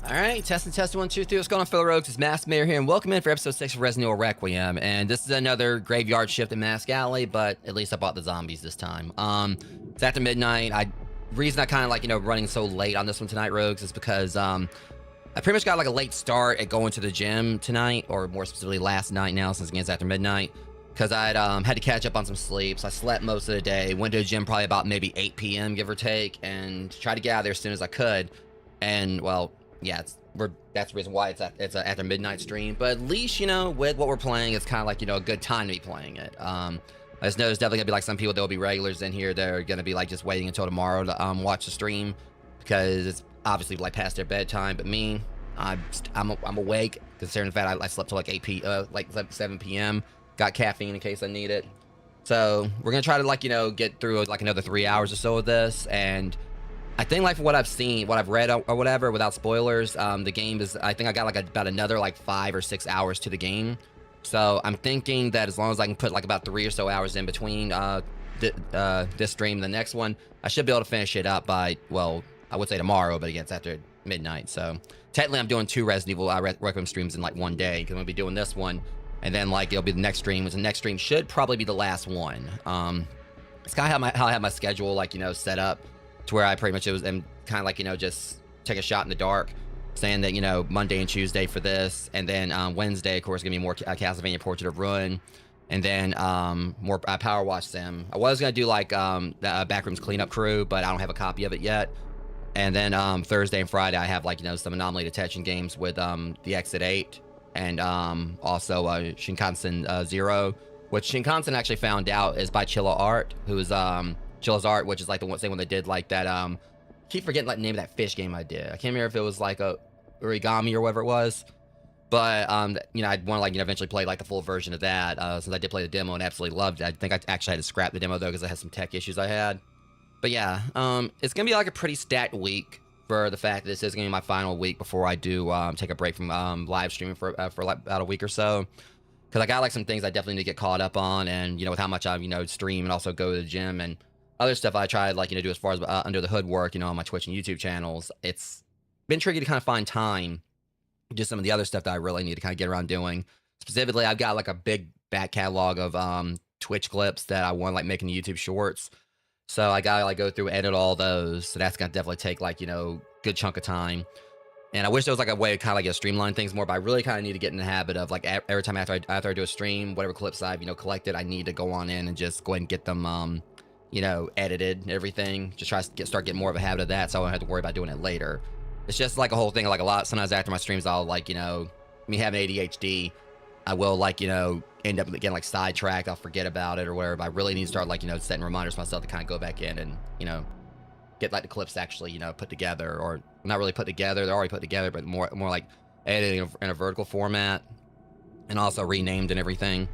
All right, testing, 1, 2, 3. What's going on, fellow rogues? It's Mask Mayor here, and welcome in for episode 6 of Resident Evil Requiem. And this is another graveyard shift in Mask Alley, but at least I bought the zombies this time. It's after midnight. Reason I kind of like, running so late on this one tonight, rogues, is because I pretty much got like a late start at going to the gym tonight, or more specifically last night now, since again it's after midnight. Because I'd had to catch up on some sleep, so I slept most of the day. Went to the gym probably about maybe 8 p.m., give or take, and tried to get out of there as soon as I could. And, well, yeah, that's the reason why it's a after midnight stream. But at least, with what we're playing, it's kind of like, a good time to be playing it. I just know there's definitely gonna be like some people, there'll be regulars in here that are gonna be like just waiting until tomorrow to watch the stream, because it's obviously like past their bedtime. But me, I'm awake, considering the fact I slept till like 7 p.m. Got caffeine in case I need it. So we're gonna try to like get through like another 3 hours or so of this. And I think like from what I've seen, what I've read or whatever, without spoilers, the game is, I think I got like about another like 5 or 6 hours to the game. So I'm thinking that as long as I can put like about 3 or so hours in between this stream and the next one, I should be able to finish it up by, well, I would say tomorrow, but again, it's after midnight. So technically I'm doing 2 Resident Evil Requiem streams in like one day, because I'm gonna be doing this one, and then like it'll be the next stream, which the next stream should probably be the last one. It's kind of how I have my schedule like, set up, to where I pretty much am kind of like, just take a shot in the dark, saying that, Monday and Tuesday for this, and then Wednesday, of course, gonna be more Castlevania Portrait of Ruin, and then more Power Wash Sim. I was gonna do like the Backrooms Cleanup Crew, but I don't have a copy of it yet. And then Thursday and Friday, I have like, some Anomaly Detection games with the Exit 8, and also Shinkansen Zero, which Shinkansen actually found out is by Chilla Art, who is Chilla's Art, which is like the same one that did like that keep forgetting like the name of that fish game I did. I can't remember if it was like a origami or whatever it was, but I'd want to like eventually play like the full version of that, since I did play the demo and absolutely loved it. I think I actually had to scrap the demo though, because I had some tech issues I had. But yeah, it's gonna be like a pretty stacked week, for the fact that this is gonna be my final week before I do take a break from live streaming for like about a week or so, because I got like some things I definitely need to get caught up on, and with how much I stream and also go to the gym and other stuff I tried like do as far as under the hood work on my Twitch and YouTube channels. It's been tricky to kind of find time, just some of the other stuff that I really need to kind of get around doing. Specifically, I've got like a big back catalog of Twitch clips that I want to like making YouTube shorts, so I gotta like go through and edit all those. So that's gonna definitely take like good chunk of time. And I wish there was like a way to kind of like streamline things more, but I really kind of need to get in the habit of like every time after I do a stream, whatever clips I've collected, I need to go on in and just go ahead and get them edited and everything. Just try to start getting more of a habit of that, so I don't have to worry about doing it later. It's just like a whole thing, like a lot, sometimes after my streams, I'll like, me having ADHD, I will like, end up getting like sidetracked, I'll forget about it or whatever, but I really need to start like, setting reminders for myself to kind of go back in and, get like the clips actually, put together, or not really put together, they're already put together, but more like editing in a vertical format, and also renamed and everything.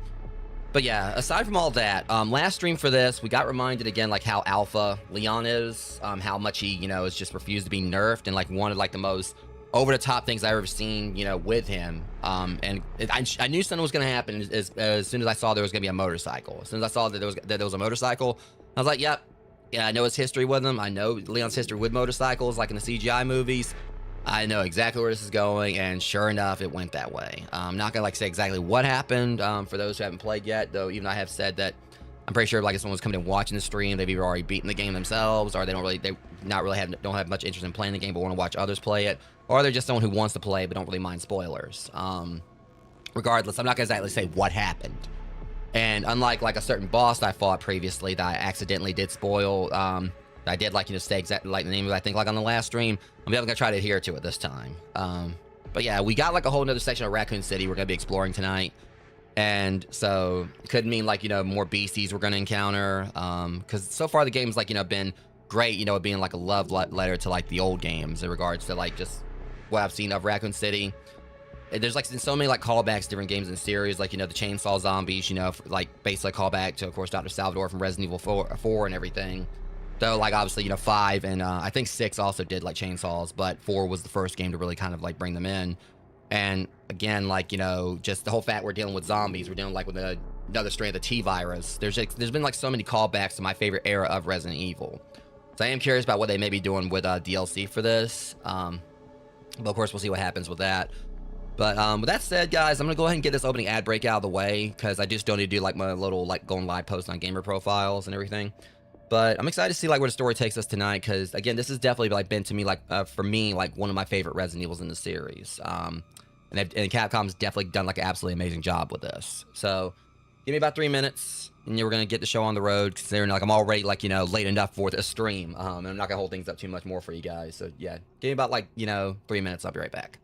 But yeah, aside from all that, last stream for this, we got reminded again like how alpha Leon is, how much he, is just refused to be nerfed, and like one of like the most over-the-top things I've ever seen, with him. And I knew something was going to happen as soon as I saw there was going to be a motorcycle. As soon as I saw that there was a motorcycle, I was like, yep, yeah, I know his history with him. I know Leon's history with motorcycles, like in the CGI movies. I know exactly where this is going, and sure enough, it went that way. I'm not gonna like say exactly what happened for those who haven't played yet, though. Even I have said that I'm pretty sure like if someone's coming in watching the stream, they've either already beaten the game themselves, or they don't have much interest in playing the game but want to watch others play it, or they're just someone who wants to play but don't really mind spoilers. Regardless, I'm not gonna exactly say what happened. And unlike like a certain boss that I fought previously that I accidentally did spoil, I did like say exactly like the name of it, I think like on the last stream, I'm definitely gonna try to adhere to it this time. But yeah, we got like a whole nother section of Raccoon City we're gonna be exploring tonight, and so it could mean like more beasties we're gonna encounter, because so far the game's like been great, it being like a love letter to like the old games in regards to like just what I've seen of Raccoon City. There's like so many like callbacks to different games in series, like the chainsaw zombies, like basically callback to of course Dr. Salvador from Resident Evil 4 and everything. Though, like, obviously, 5 and I think 6 also did, like, chainsaws, but 4 was the first game to really kind of, like, bring them in. And, again, like, just the whole fact we're dealing with zombies, we're dealing, like, with another strain of the T-virus. There's been, like, so many callbacks to my favorite era of Resident Evil. So I am curious about what they may be doing with DLC for this. But of course, we'll see what happens with that. But with that said, guys, I'm gonna go ahead and get this opening ad break out of the way because I just don't need to do like my little like going live post on gamer profiles and everything. But I'm excited to see like where the story takes us tonight because again, this has definitely like been to me like for me like one of my favorite Resident Evils in the series. And Capcom's definitely done like an absolutely amazing job with this. So give me about 3 minutes and we're gonna get the show on the road considering like I'm already like late enough for the stream. And I'm not gonna hold things up too much more for you guys. So yeah, give me about like 3 minutes. I'll be right back.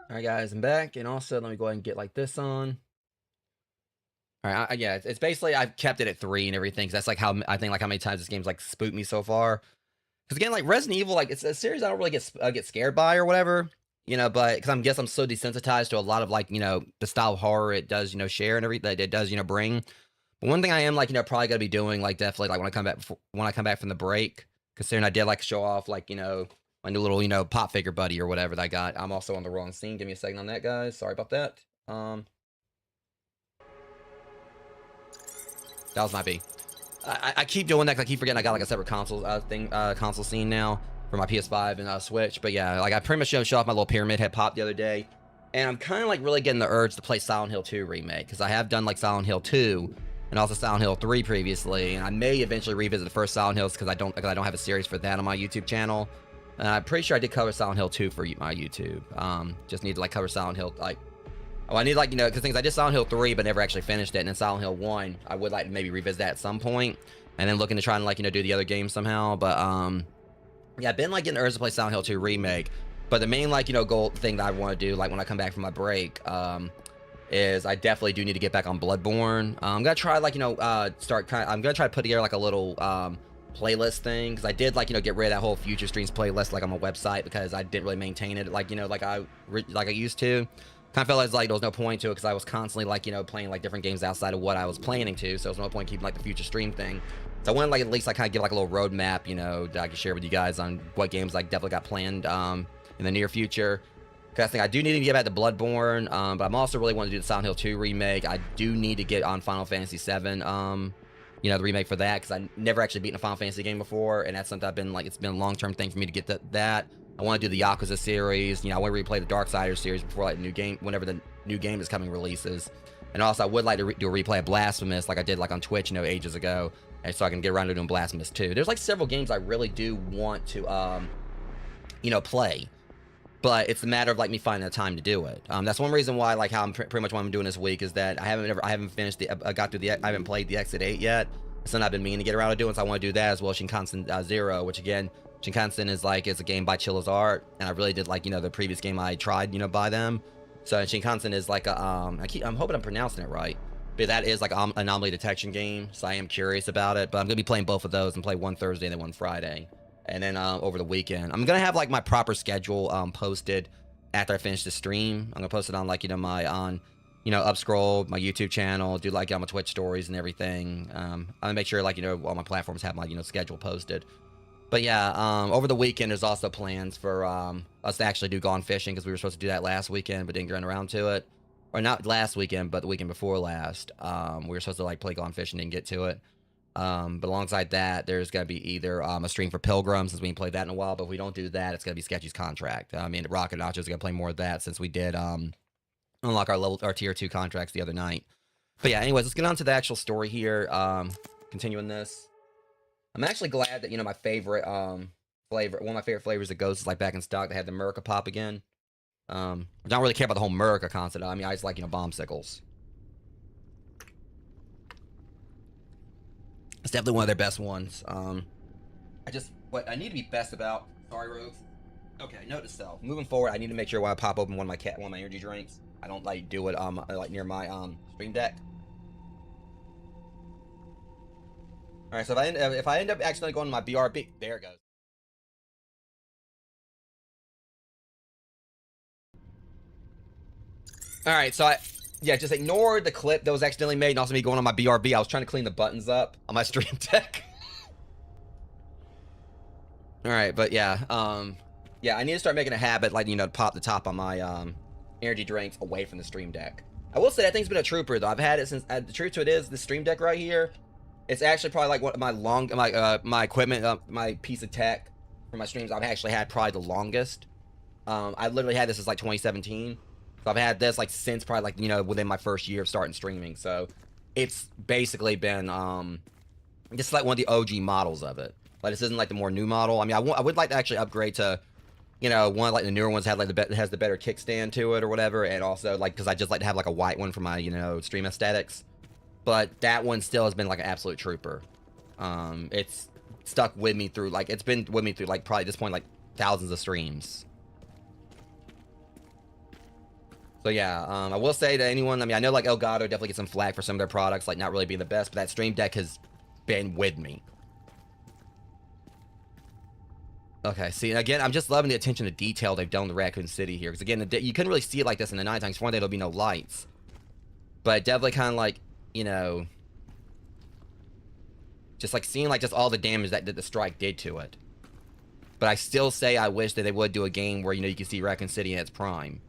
All right, guys, I'm back, and also let me go ahead and get like this on. All right, yeah, it's basically I've kept it at 3 and everything because that's like how I think like how many times this game's like spooked me so far. Because again, like Resident Evil, like it's a series I don't really get scared by or whatever, but because I'm so desensitized to a lot of like the style of horror it does share and everything that it does bring. But one thing I am like probably gonna be doing like definitely like when I come back from the break, considering I did like show off like my new little pop figure buddy or whatever that I got. I'm also on the wrong scene. Give me a second on that, guys. Sorry about that. That was my B. I keep doing that because I keep forgetting I got like a separate console scene now for my PS5 and Switch. But yeah, like I pretty much showed off my little pyramid head pop the other day, and I'm kind of like really getting the urge to play Silent Hill 2 remake because I have done like Silent Hill 2 and also Silent Hill 3 previously, and I may eventually revisit the first Silent Hills because I don't have a series for that on my YouTube channel. And I'm pretty sure I did cover Silent Hill 2 for my YouTube. Just need to like cover Silent Hill like. Oh, I need like because things I did Silent Hill 3 but never actually finished it, and then Silent Hill 1 I would like to maybe revisit that at some point, and then looking to try and like do the other games somehow. But Yeah, I've been like getting urge to play Silent Hill 2 remake, but the main like goal thing that I want to do like when I come back from my break is I definitely do need to get back on Bloodborne. I'm gonna try like I'm gonna try to put together like a little playlist thing because I did like get rid of that whole future streams playlist like on my website because I didn't really maintain it like like I used to. Kind of felt like there was no point to it because I was constantly like playing like different games outside of what I was planning to, so there was no point keeping like the future stream thing. So I wanted like at least like kind of give like a little roadmap that I could share with you guys on what games like definitely got planned in the near future. I think I do need to get back to Bloodborne, but I'm also really want to do the Silent Hill 2 remake. I do need to get on Final Fantasy 7, the remake for that, because I never actually beaten a Final Fantasy game before, and that's something I've been like, it's been a long-term thing for me to get that. I want to do the Yakuza series, I want to replay the Darksiders series before like the new game, whenever the new game is coming releases. And also I would like to do a replay of Blasphemous, like I did like on Twitch, ages ago, and so I can get around to doing Blasphemous too. There's like several games I really do want to, play. But it's a matter of like me finding the time to do it. That's one reason why like how I'm pretty much what I'm doing this week is that I haven't finished I haven't played the Exit 8 yet. It's something I've been meaning to get around to doing, so I want to do that as well. Shinkansen Zero, which again, Shinkansen is a game by Chilla's Art, and I really did like the previous game I tried by them. So Shinkansen is like a I'm hoping I'm pronouncing it right, but that is like an anomaly detection game. So I am curious about it, but I'm gonna be playing both of those and play one Thursday and then one Friday. And then over the weekend, I'm gonna have like my proper schedule posted after I finish the stream. I'm gonna post it on like my Upscroll, my YouTube channel, do like my Twitch stories and everything. I'm gonna make sure like all my platforms have my schedule posted. But yeah, over the weekend there's also plans for us to actually do Gone Fishing, because we were supposed to do that last weekend but didn't get around to it, or not last weekend but the weekend before last. We were supposed to like play Gone Fishing, didn't get to it. But alongside that, there's going to be either a stream for Pilgrim, since we ain't played that in a while, but if we don't do that, it's going to be Sketchy's Contract. I mean, Rocket Nacho is going to play more of that since we did unlock our tier 2 contracts the other night. But yeah, anyways, let's get on to the actual story here. Continuing this. I'm actually glad that, my favorite flavor, one of my favorite flavors of Ghost is like back in stock. They had the America Pop again. I don't really care about the whole America concept. I mean, I just like, bombsicles. It's definitely one of their best ones. What I need to be best about. Sorry, Rogues. Okay, note to self. Moving forward, I need to make sure when I pop open one of my energy drinks, I don't like do it like near my stream deck. All right, so if I end up accidentally going to my BRB, there it goes. All right, so just ignore the clip that was accidentally made and also me going on my BRB. I was trying to clean the buttons up on my stream deck. All right, but yeah, I need to start making a habit, like, to pop the top on my energy drinks away from the stream deck. I will say that thing's been a trooper, though. I've had it since, the truth to it is, the stream deck right here, it's actually probably like one of my equipment, my piece of tech for my streams I've actually had probably the longest. I literally had this since like 2017. So I've had this like since probably like, within my first year of starting streaming. So it's basically been, just like one of the OG models of it. Like this isn't like the more new model. I mean, I would like to actually upgrade to, one of like the newer ones had like has the better kickstand to it or whatever. And also like, cause I just like to have like a white one for my, stream aesthetics. But that one still has been like an absolute trooper. It's stuck with me through like, it's been with me through like probably at this point, like thousands of streams. So yeah, I will say to anyone, I mean, I know like Elgato definitely gets some flack for some of their products, like not really being the best, but that stream deck has been with me. Okay, see, again, I'm just loving the attention to detail they've done to Raccoon City here. Because again, you couldn't really see it like this in the nighttime, because for one day there'll be no lights. But definitely kind of like, just like seeing like just all the damage that the strike did to it. But I still say I wish that they would do a game where, you can see Raccoon City in its prime.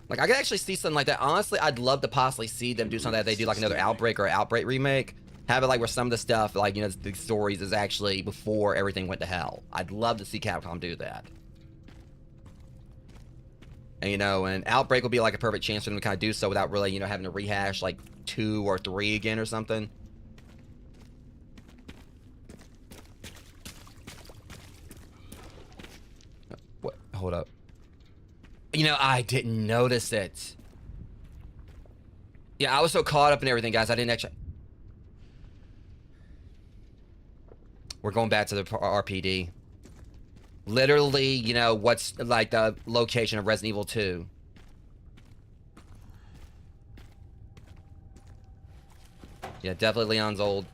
Like, I could actually see something like that. Honestly, I'd love to possibly see them do something that they do, like another Outbreak or Outbreak remake. Have it like where some of the stuff, like, the stories is actually before everything went to hell. I'd love to see Capcom do that. And, and Outbreak would be like a perfect chance for them to kind of do so without really, having to rehash like 2 or 3 again or something. What? Hold up. I didn't notice it. Yeah, I was so caught up in everything, guys. I didn't actually... We're going back to the RPD. Literally, you know, what's like the location of Resident Evil 2. Yeah, definitely Leon's old.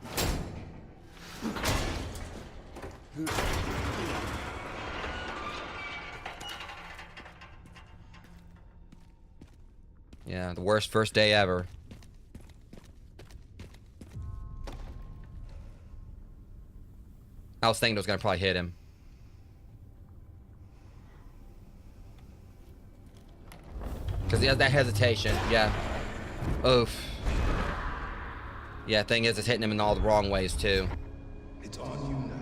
Yeah, the worst first day ever. I was thinking it was gonna probably hit him. Because he has that hesitation, yeah. Oof. Yeah, thing is, it's hitting him in all the wrong ways, too. It's on you now.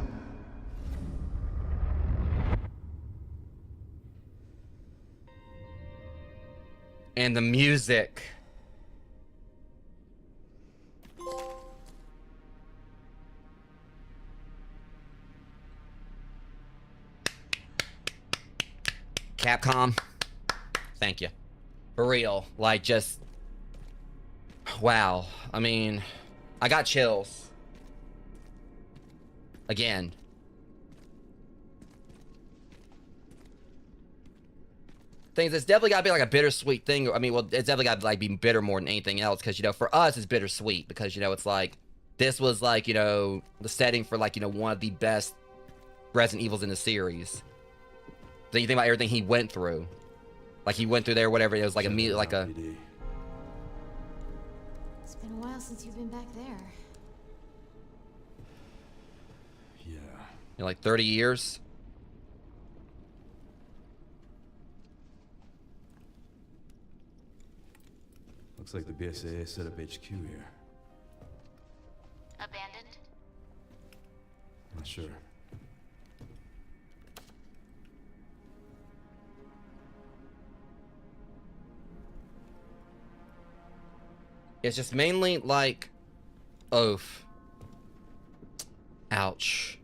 And the music. Capcom. Thank you. For real. Like, just... Wow. I mean... I got chills. Again. Things, it's definitely gotta be like a bittersweet thing. I mean, well, it's definitely gotta like be bitter more than anything else, because, you know, for us it's bittersweet because, you know, it's like this was like, you know, the setting for like, you know, one of the best Resident Evils in the series. Then you think about everything he went through. Like he went through there, whatever, it was like immediately like a... It's been a while since you've been back there. Yeah. You know, like 30 years. Looks like the BSAA set up HQ here. Abandoned? Not sure. It's just mainly like... Oof. Ouch.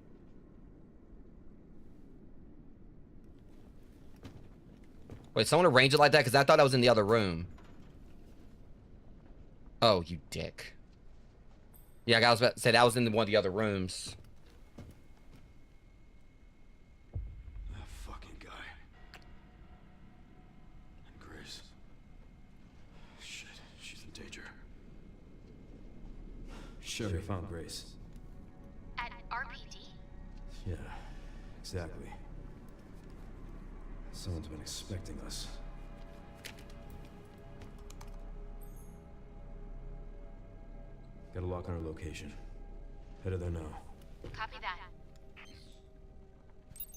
Wait, someone arranged it like that? Because I thought I was in the other room. Oh, you dick. Yeah, I was about to say that was in one of the other rooms. That fucking guy. And Grace. Shit, she's in danger. Sherry found Grace. At RPD? Yeah, exactly. Someone's been expecting us. Got a lock on our location. Headed there now. Copy that.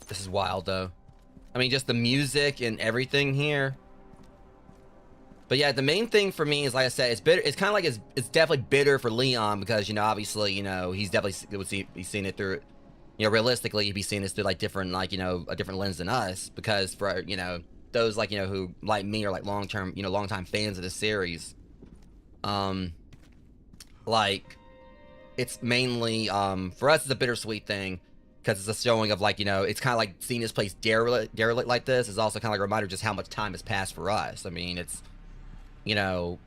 This is wild, though. I mean, just the music and everything here. But yeah, the main thing for me is, like I said, it's bitter. It's kind of like it's definitely bitter for Leon because, you know, obviously, you know, he's definitely he's seen it through, you know, realistically, he'd be seeing this through like different, like, you know, a different lens than us, because for, you know, those like, you know, who like me are like long-time fans of the series, like, it's mainly for us it's a bittersweet thing because it's a showing of, like, you know, it's kind of like seeing this place derelict like this is also kind of like a reminder of just how much time has passed for us. I mean, it's, you know,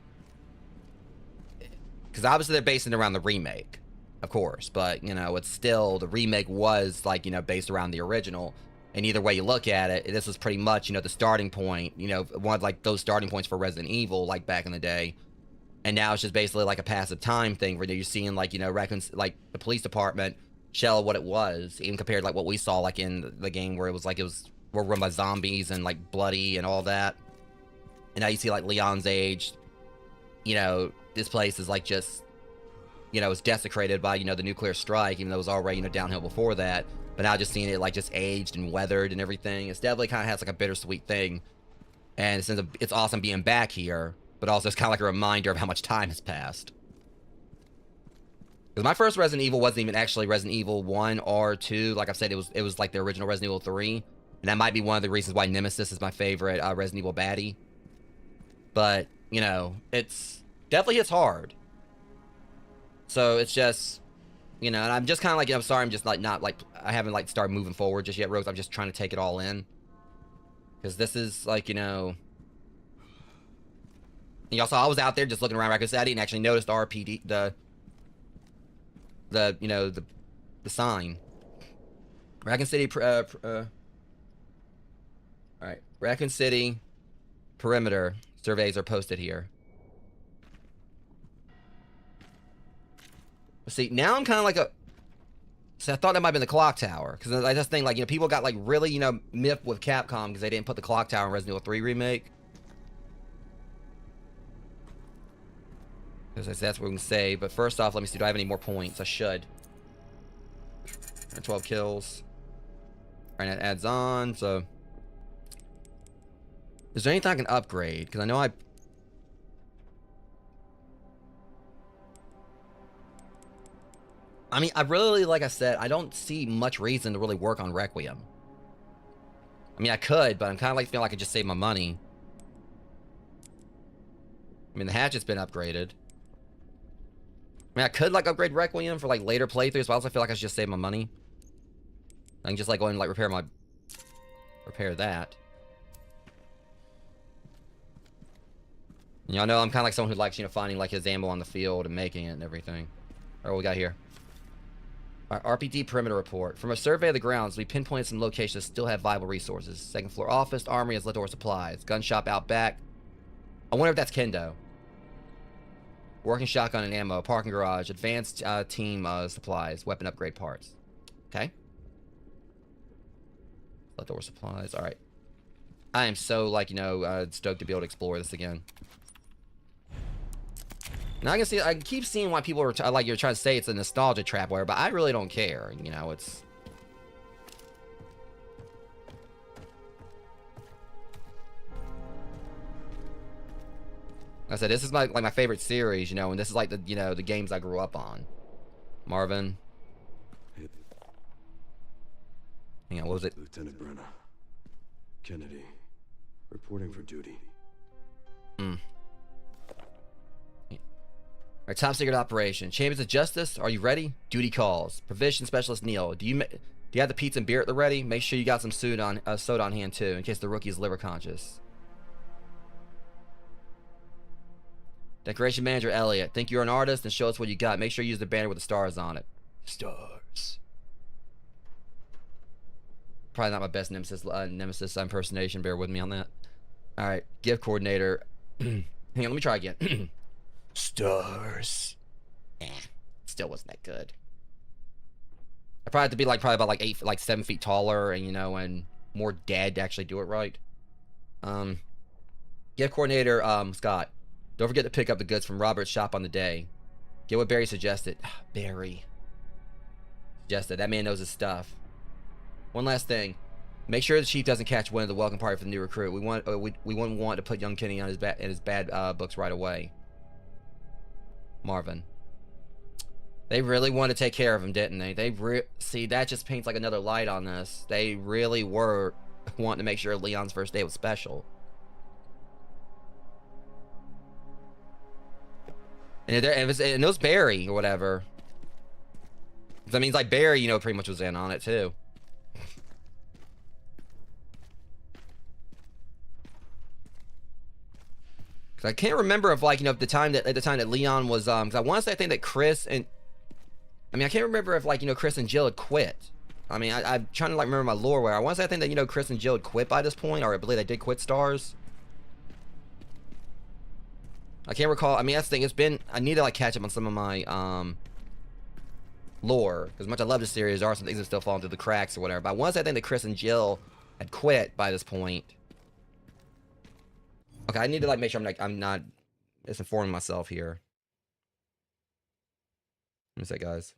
because obviously they're basing it around the remake, of course, but, you know, it's still, the remake was, like, you know, based around the original, and either way you look at it, this was pretty much, you know, the starting point, you know, one of, like, those starting points for Resident Evil, like, back in the day. And now it's just basically like a passive time thing where you're seeing, like, you know, like the police department shell what it was, even compared to like what we saw like in the game where it was we're run by zombies and like bloody and all that. And now you see like Leon's age, you know, this place is like just, you know, it's desecrated by, you know, the nuclear strike, even though it was already, you know, downhill before that. But now just seeing it like just aged and weathered and everything, it's definitely kind of has like a bittersweet thing. And since it's awesome being back here, but also it's kind of like a reminder of how much time has passed. Because my first Resident Evil wasn't even actually Resident Evil 1 or 2. Like I've said, it was like the original Resident Evil 3. And that might be one of the reasons why Nemesis is my favorite Resident Evil baddie. But, you know, it's definitely hits hard. So it's just, you know, and I'm just kind of like, I'm sorry, I'm just like not like, I haven't like started moving forward just yet, Rose. I'm just trying to take it all in. Because this is like, you know... And y'all saw I was out there just looking around. Like I said, I didn't actually notice the RPD, the you know, the sign. Raccoon City, all right. Raccoon City perimeter surveys are posted here. See, now I'm kind of like a... See, I thought that might have been the clock tower. Because I just think, like, you know, people got, like, really, you know, miffed with Capcom because they didn't put the clock tower in Resident Evil 3 remake. Because that's what we can say. But first off, let me see. Do I have any more points? I should. 12 kills. Alright, that adds on, so... Is there anything I can upgrade? Because I know I mean, I really, like I said, I don't see much reason to really work on Requiem. I mean, I could, but I'm kind of like feeling like I could just save my money. I mean, the hatchet's been upgraded. I mean, I could, like, upgrade Requiem for, like, later playthroughs, but I also feel like I should just save my money. I can just, like, go and, like, repair that. Y'all know I'm kind of like someone who likes, you know, finding, like, his ammo on the field and making it and everything. Alright, what we got here? Our RPD perimeter report. From a survey of the grounds, we pinpointed some locations that still have viable resources. Second floor office, armory has leftover supplies. Gun shop out back. I wonder if that's Kendo. Working shotgun and ammo. Parking garage. Advanced team supplies. Weapon upgrade parts. Okay. Leftover supplies. Alright. I am so, like, you know, stoked to be able to explore this again. Now I can see, I keep seeing why people are like, you're trying to say it's a nostalgia trap, whatever, but I really don't care. You know, it's... Like I said, this is my favorite series, you know, and this is like the, you know, the games I grew up on. Marvin. Hang on, what was it? Lieutenant Brenna. Kennedy. Reporting for duty. Our top secret operation. Champions of Justice, are you ready? Duty calls. Provision Specialist Neil. Do you have the pizza and beer at the ready? Make sure you got some soda on hand too, in case the rookie is liver conscious. Decoration Manager Elliot. Think you're an artist? Then show us what you got. Make sure you use the banner with the stars on it. Stars. Probably not my best Nemesis impersonation. Bear with me on that. All right, gift coordinator. Hang on, let me try again. Stars. Still wasn't that good. I probably have to be like probably about 7 feet taller, and you know, and more dead to actually do it right. Gift coordinator Scott. Don't forget to pick up the goods from Robert's shop on the day. Get what Barry suggested. Barry suggested. That man knows his stuff. One last thing. Make sure the chief doesn't catch wind of the welcome party for the new recruit. We wouldn't want to put young Kenny on his bad books right away. Marvin. They really wanted to take care of him, didn't they? See, that just paints like another light on this. They really were wanting to make sure Leon's first day was special. And it was Barry or whatever. That means like Barry, you know, pretty much was in on it too. Cause I can't remember if like, you know, at the time that Leon was cause I want to say I think that Chris and I mean I can't remember if like, you know, Chris and Jill had quit. I mean I'm trying to like remember my lore where I want to say I think that, you know, Chris and Jill had quit by this point, or I believe they did quit Stars. I can't recall. I mean that's the thing, it's been, I need to like catch up on some of my lore, because much I love the series, there are some things that still fall into the cracks or whatever, but I want to say I think that Chris and Jill had quit by this point. Okay, I need to like make sure I'm not misinforming myself here. Let me say, guys.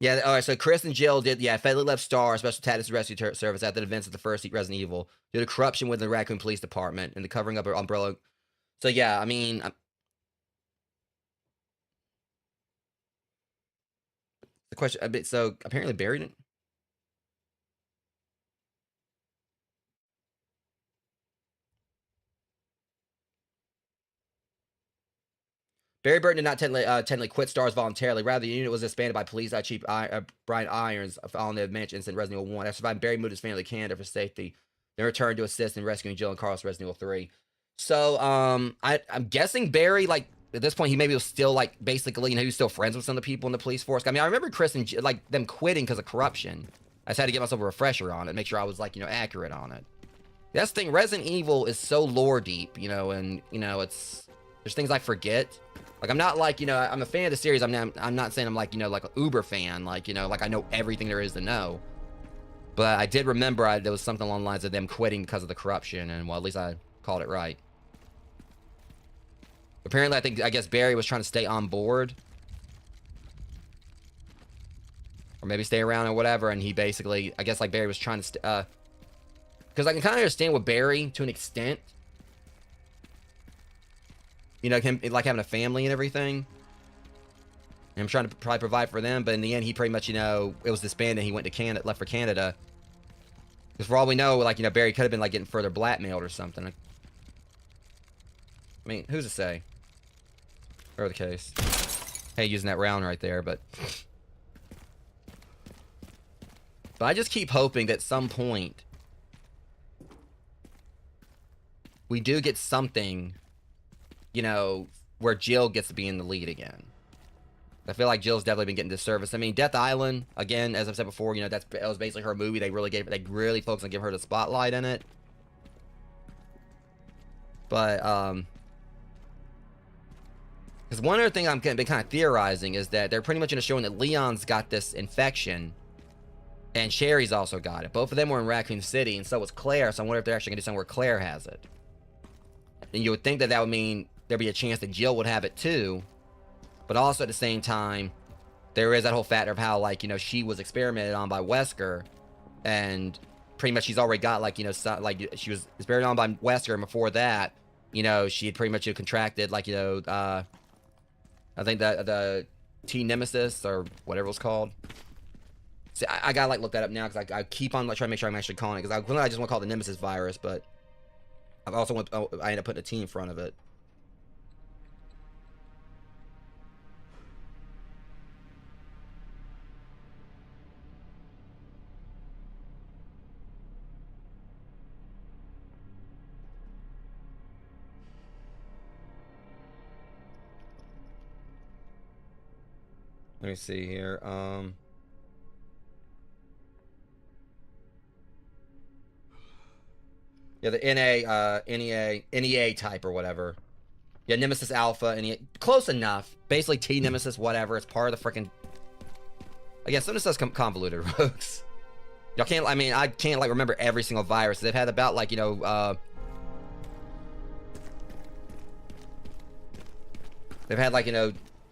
Yeah, all right, so Chris and Jill did, fatally left Star, Special Tactics Rescue Service, after the events of the first Resident Evil, due to corruption within the Raccoon Police Department and the covering up of Umbrella. So yeah, I mean, the question a bit. So apparently Barry didn't. Barry Burton did not technically quit Stars voluntarily. Rather, the unit was disbanded by police Chief Brian Irons following the Manch incident in Resident Evil 1. After surviving, Barry moved his family to Canada for safety. then returned to assist in rescuing Jill and Carlos Resident Evil 3. So, I'm guessing Barry, like, at this point, he maybe was still, like, basically, he was still friends with some of the people in the police force. I mean, I remember Chris and, like, them quitting because of corruption. I just had to get myself a refresher on it, make sure I was, like, accurate on it. That's the thing, Resident Evil is so lore deep, and, there's things I forget. Like, I'm not, like, I'm a fan of the series. I'm not saying I'm, like, like, an uber fan, like, like, I know everything there is to know. But I did remember there was something along the lines of them quitting because of the corruption, and, well, at least I called it right. Apparently, I guess Barry was trying to stay on board. Or maybe stay around or whatever, and he basically, I guess, like, Barry was trying to, because I can kind of understand with Barry, to an extent. Him, like, having a family and everything. And I'm trying to probably provide for them, but in the end, he pretty much, it was disbanded, and he went to Canada, left for Canada. Because for all we know, like, Barry could have been, like, getting further blackmailed or something. I mean, who's to say? Whatever the case. Hey, using that round right there, but I just keep hoping that at some point we do get something, where Jill gets to be in the lead again. I feel like Jill's definitely been getting disservice. I mean, Death Island, again, as I've said before, that was basically her movie. They really focused on giving her the spotlight in it. But, because one other thing I've been kind of theorizing is that they're pretty much showing that Leon's got this infection, and Sherry's also got it. Both of them were in Raccoon City, and so was Claire, so I wonder if they're actually going to do something where Claire has it. And you would think that would mean there'd be a chance that Jill would have it too, but also at the same time, there is that whole factor of how, like, she was experimented on by Wesker, and pretty much she's already got, like, like, she was experimented on by Wesker, and before that, she had pretty much contracted, like, I think the T Nemesis or whatever it was called. See, I gotta, like, look that up now because I keep on, like, trying to make sure I'm actually calling it, because I just want to call it the Nemesis virus, but I end up putting a T in front of it. Let me see here. Yeah, the NEA type or whatever. Yeah, Nemesis Alpha, NEA. Close enough. Basically, T Nemesis, whatever. It's part of the freaking. Again, some of this stuff's convoluted, Rogues. Y'all can't. I mean, I can't, like, remember every single virus. They've had about, like, they've had, like,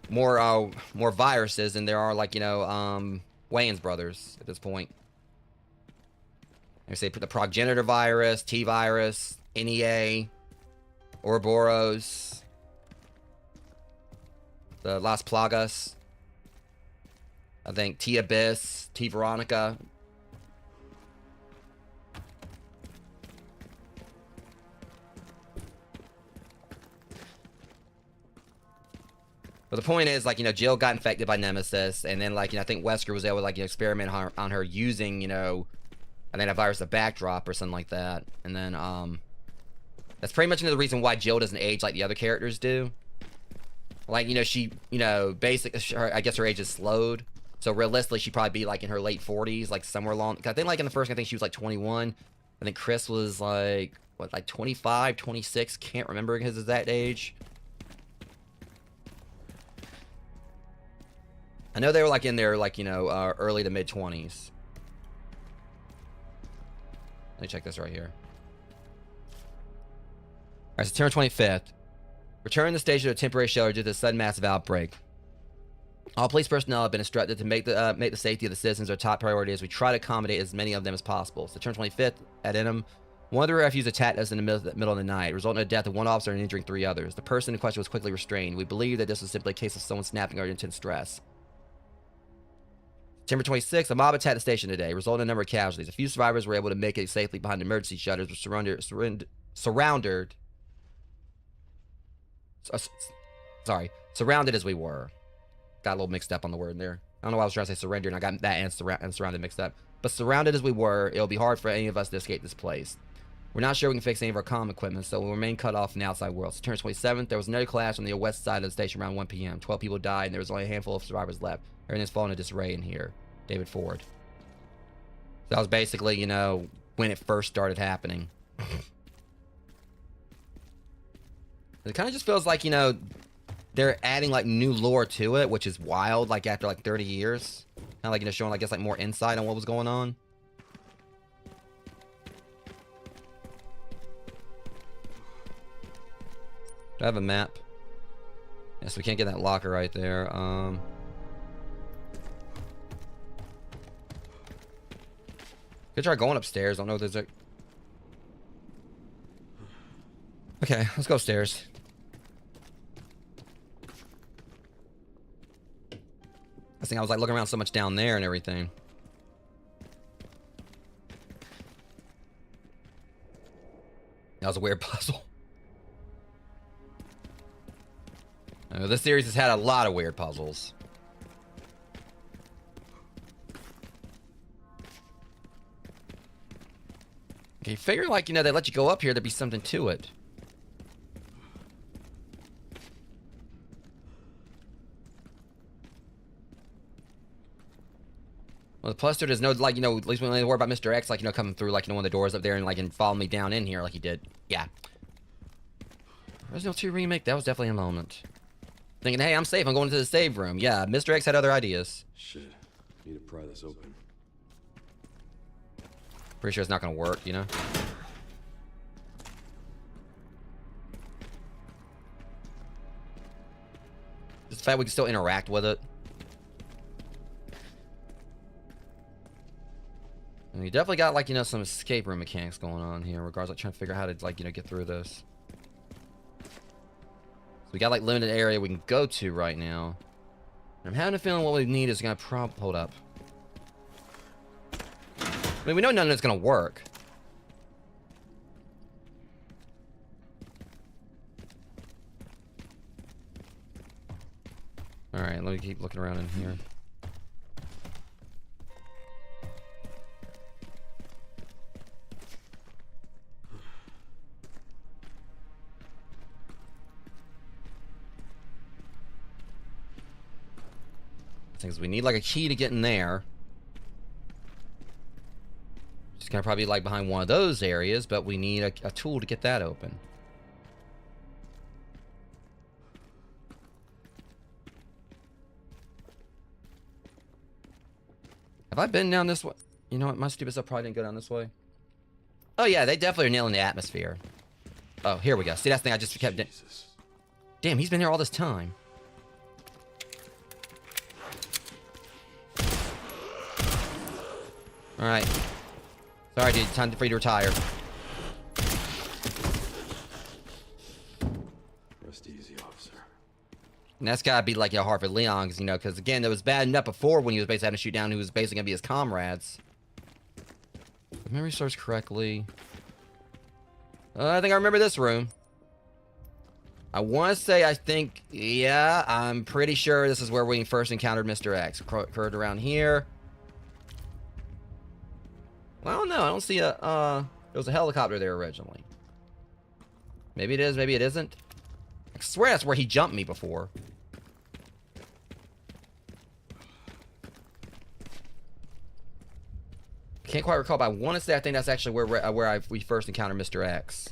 more viruses than there are, like, Wayans brothers at this point. I say put the progenitor virus, T virus, NEA, Ouroboros, the Las Plagas, I think T Abyss, T Veronica. But the point is, like, Jill got infected by Nemesis, and then, like, I think Wesker was able to, like, experiment on her using, I think that virus a backdrop or something like that. And then, that's pretty much the reason why Jill doesn't age like the other characters do. Like, she, basically, I guess her age is slowed. So realistically, she'd probably be, like, in her late 40s, like, somewhere along. I think, like, in the first, I think she was, like, 21. I think Chris was, like, what, like, 25, 26? Can't remember his exact age. I know they were, like, in their, like, early to mid-20s. Let me check this right here. Alright, September 25th. Return the station to a temporary shelter due to the sudden massive outbreak. All police personnel have been instructed to make the safety of the citizens their top priority as we try to accommodate as many of them as possible. September 25th, at Enum, one of the refugees attacked us in the middle of the night, resulting in the death of one officer and injuring 3 others. The person in question was quickly restrained. We believe that this was simply a case of someone snapping under intense stress. September 26th, a mob attacked the station today, resulting in a number of casualties. A few survivors were able to make it safely behind emergency shutters, which surrounded as we were. Got a little mixed up on the word there. I don't know why I was trying to say surrender, and I got that and surrounded mixed up. but surrounded as we were, it'll be hard for any of us to escape this place. We're not sure we can fix any of our comm equipment, so we'll remain cut off from the outside world. September 27th, there was another clash on the west side of the station around 1 p.m. 12 people died, and there was only a handful of survivors left. Everything's fallen into disarray in here. David Ford. So that was basically, you know, when it first started happening. It kind of just feels like, you know, they're adding, like, new lore to it, which is wild, like, after, like, 30 years. Kind of, like, you know, showing, I guess, like, more insight on what was going on. Do I have a map? Yes, we can't get that locker right there. Could try going upstairs. Don't know if there's a... Okay, let's go upstairs. I think I was like looking around so much down there and everything. That was a weird puzzle. This series has had a lot of weird puzzles. Okay, you figure like, you know, they let you go up here, there'd be something to it. Well, the plus there's no, like, you know, at least when they worry about Mr. X, like, you know, coming through, like, you know, one of the doors up there and, like, and follow me down in here like he did. Yeah. Resident Evil 2 Remake, that was definitely a moment. Thinking, hey, I'm safe, I'm going to the save room. Yeah, Mr. X had other ideas. Shit. Need to pry this open. Pretty sure it's not going to work, you know? Just the fact we can still interact with it. And we definitely got, like, you know, some escape room mechanics going on here, regardless, like, trying to figure out how to, like, you know, get through this. So we got, like, limited area we can go to right now. And I'm having a feeling what we need is gonna hold up. I mean, we know none of it's gonna work. Alright, let me keep looking around in here. Things we need like a key to get in there. Just gonna probably be like behind one of those areas, but we need a tool to get that open. Have I been down this way? You know what? My stupid stuff probably didn't go down this way. Oh yeah, they definitely are nailing the atmosphere. Oh, here we go. See, that's the thing I just kept. Damn, he's been here all this time. Alright. Sorry, dude. Time for you to retire. Rest easy, officer. And that's gotta be like, you know, Harvard Leon, you know, because again, it was bad enough before when he was basically having to shoot down who was basically gonna be his comrades. If memory serves correctly. I think I remember this room. I want to say, I think, yeah, I'm pretty sure this is where we first encountered Mr. X. Occurred around here. Well, I don't know. I don't see a, there was a helicopter there originally. Maybe it is, maybe it isn't. I swear that's where he jumped me before. Can't quite recall, but I want to say I think that's actually where we first encountered Mr. X.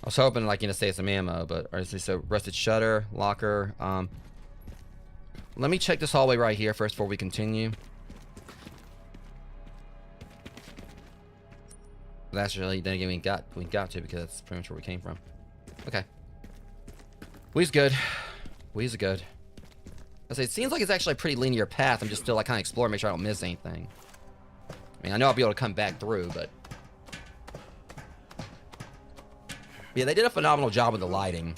I was hoping, like, you know, save some ammo, but so rusted shutter, locker. Let me check this hallway right here first before we continue. But actually, then again, we got to because that's pretty much where we came from. Okay, we's good. We's good. I say it seems like it's actually a pretty linear path. I'm just still like kind of exploring, make sure I don't miss anything. I mean, I know I'll be able to come back through, but. Yeah, they did a phenomenal job with the lighting.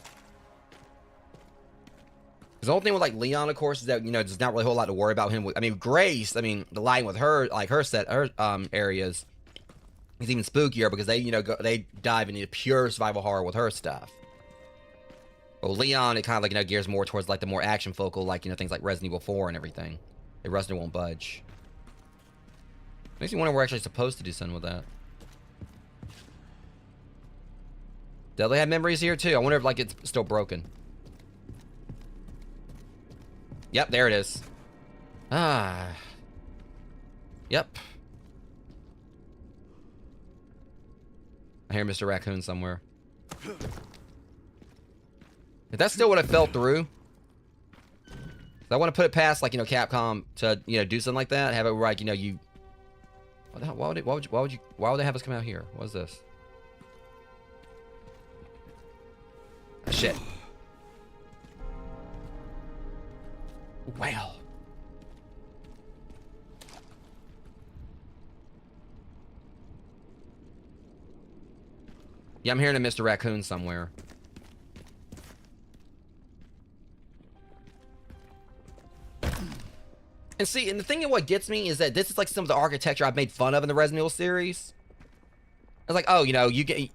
The only thing with like Leon, of course, is that there's not really a whole lot to worry about him. I mean, Grace. I mean, the line with her, like her areas, is even spookier because they they dive into pure survival horror with her stuff. Well, Leon, it kind of like gears more towards like the more action focal, like things like Resident Evil 4 and everything. The Resident won't budge. Makes me wonder if we're actually supposed to do something with that. Deadly had memories here too. I wonder if like it's still broken. Yep, there it is. Ah. Yep. I hear Mr. Raccoon somewhere. If that's still what I fell through, I want to put it past like Capcom to do something like that. Have it like you. What the hell? Why would they have us come out here? What is this? Oh, shit. Wow. Yeah, I'm hearing a Mr. Raccoon somewhere. And see, and the thing of what gets me is that this is like some of the architecture I've made fun of in the Resident Evil series. It's like, oh, you get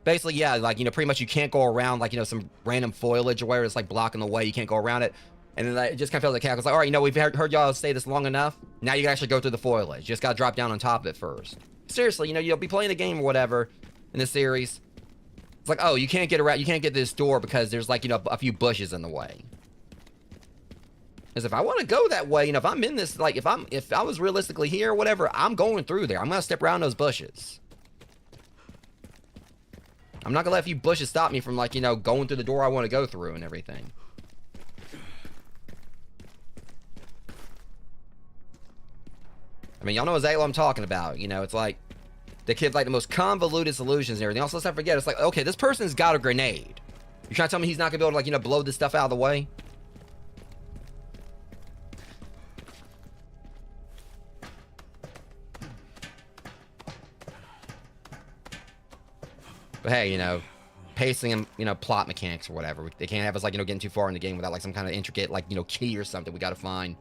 basically, yeah, like pretty much you can't go around like some random foliage or where it's like blocking the way. You can't go around it. And then it just kind of feels like Capcom's like, all right, we've heard y'all say this long enough. Now you can actually go through the foliage. You just got to drop down on top of it first. Seriously, you'll be playing a game or whatever in this series. It's like, oh, you can't get around. You can't get this door because there's like, a few bushes in the way. Because if I want to go that way, if I'm in this, like, if I was realistically here or whatever, I'm going through there. I'm going to step around those bushes. I'm not going to let a few bushes stop me from, like, going through the door I want to go through and everything. I mean, y'all know exactly what I'm talking about. It's like, the kid's like the most convoluted solutions and everything. Also, let's not forget, it's like, okay, this person's got a grenade. You trying to tell me he's not going to be able to, like, blow this stuff out of the way? But hey, pacing and, plot mechanics or whatever. They can't have us, like, getting too far in the game without, like, some kind of intricate, like, key or something we got to find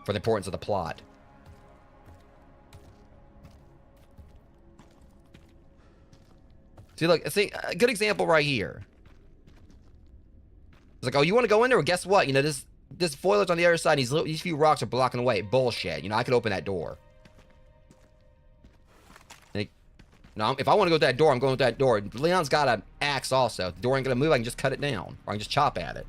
for the importance of the plot. See, look, see, a good example right here. It's like, oh, you want to go in there? Well, guess what? This foliage on the other side, these few rocks are blocking the way. Bullshit. I could open that door. No, if I want to go to that door, I'm going to that door. Leon's got an axe also. If the door ain't going to move, I can just cut it down. Or I can just chop at it.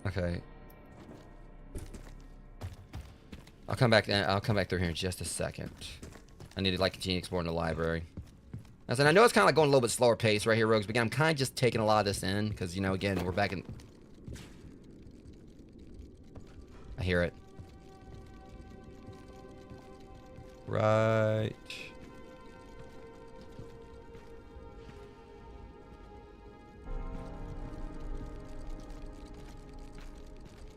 Okay. I'll come back through here in just a second. I need to, like, continue exploring the library. I said, I know it's kind of like going a little bit slower pace right here, Rogues, but again, I'm kind of just taking a lot of this in. Because, again, we're back in... I hear it. Right.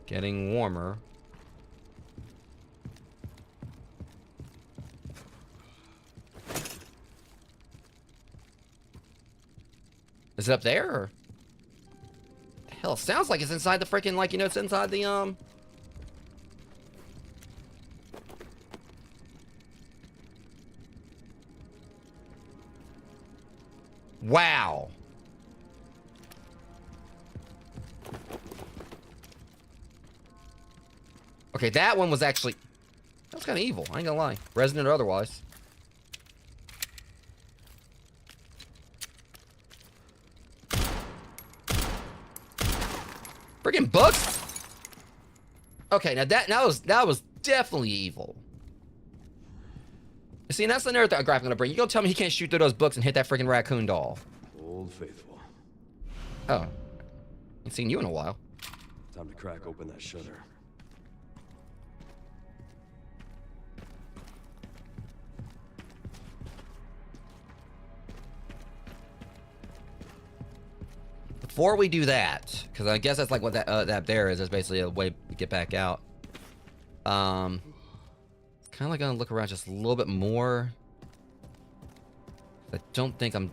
Getting warmer. Is it up there? Or? Hell, it sounds like it's inside the freaking, like, it's inside the, Wow. Okay, that one was actually... That was kind of evil, I ain't gonna lie. Resident or otherwise. Friggin' books? Okay, now that was definitely evil. See, and that's another graphic I'm gonna bring. You gonna tell me he can't shoot through those books and hit that freaking raccoon doll? Old faithful. Oh. Ain't seen you in a while. Time to crack open that shutter. Before we do that, because I guess that's like what that there is. That's basically a way to get back out. Kind of like gonna look around just a little bit more. I don't think I'm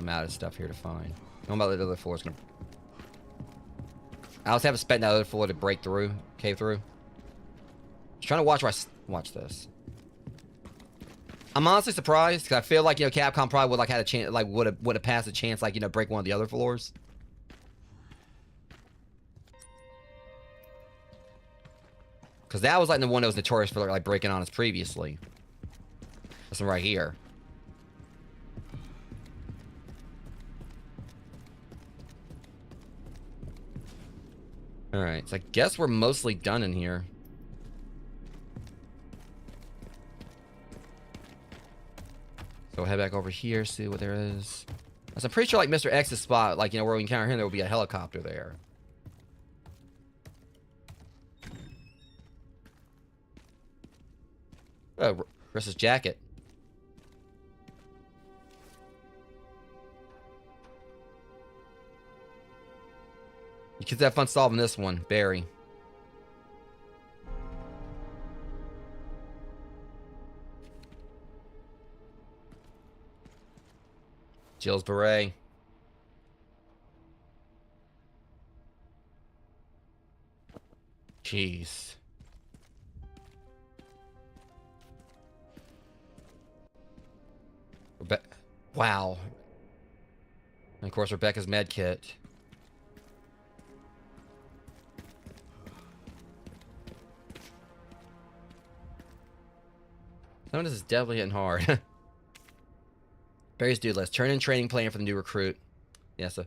I'm out of stuff here to find. What about the other floors? I also haven't spent that other floor to break through, cave through. Just trying to watch this. I'm honestly surprised because I feel like, you know, Capcom probably would like had a chance, like would have passed a chance, like, you know, break one of the other floors. Because that was like the one that was notorious for like breaking on us previously. This one right here. All right, so I guess we're mostly done in here. So we'll head back over here, see what there is. So I'm pretty sure like Mr. X's spot, like, you know, where we encounter him, there will be a helicopter there. Oh, Chris's jacket. You kids have fun solving this one, Barry. Jill's beret. Jeez. Wow. And of course, Rebecca's med kit. Some of this is definitely hitting hard. Barry's due list. Turn in training plan for the new recruit. Yeah, so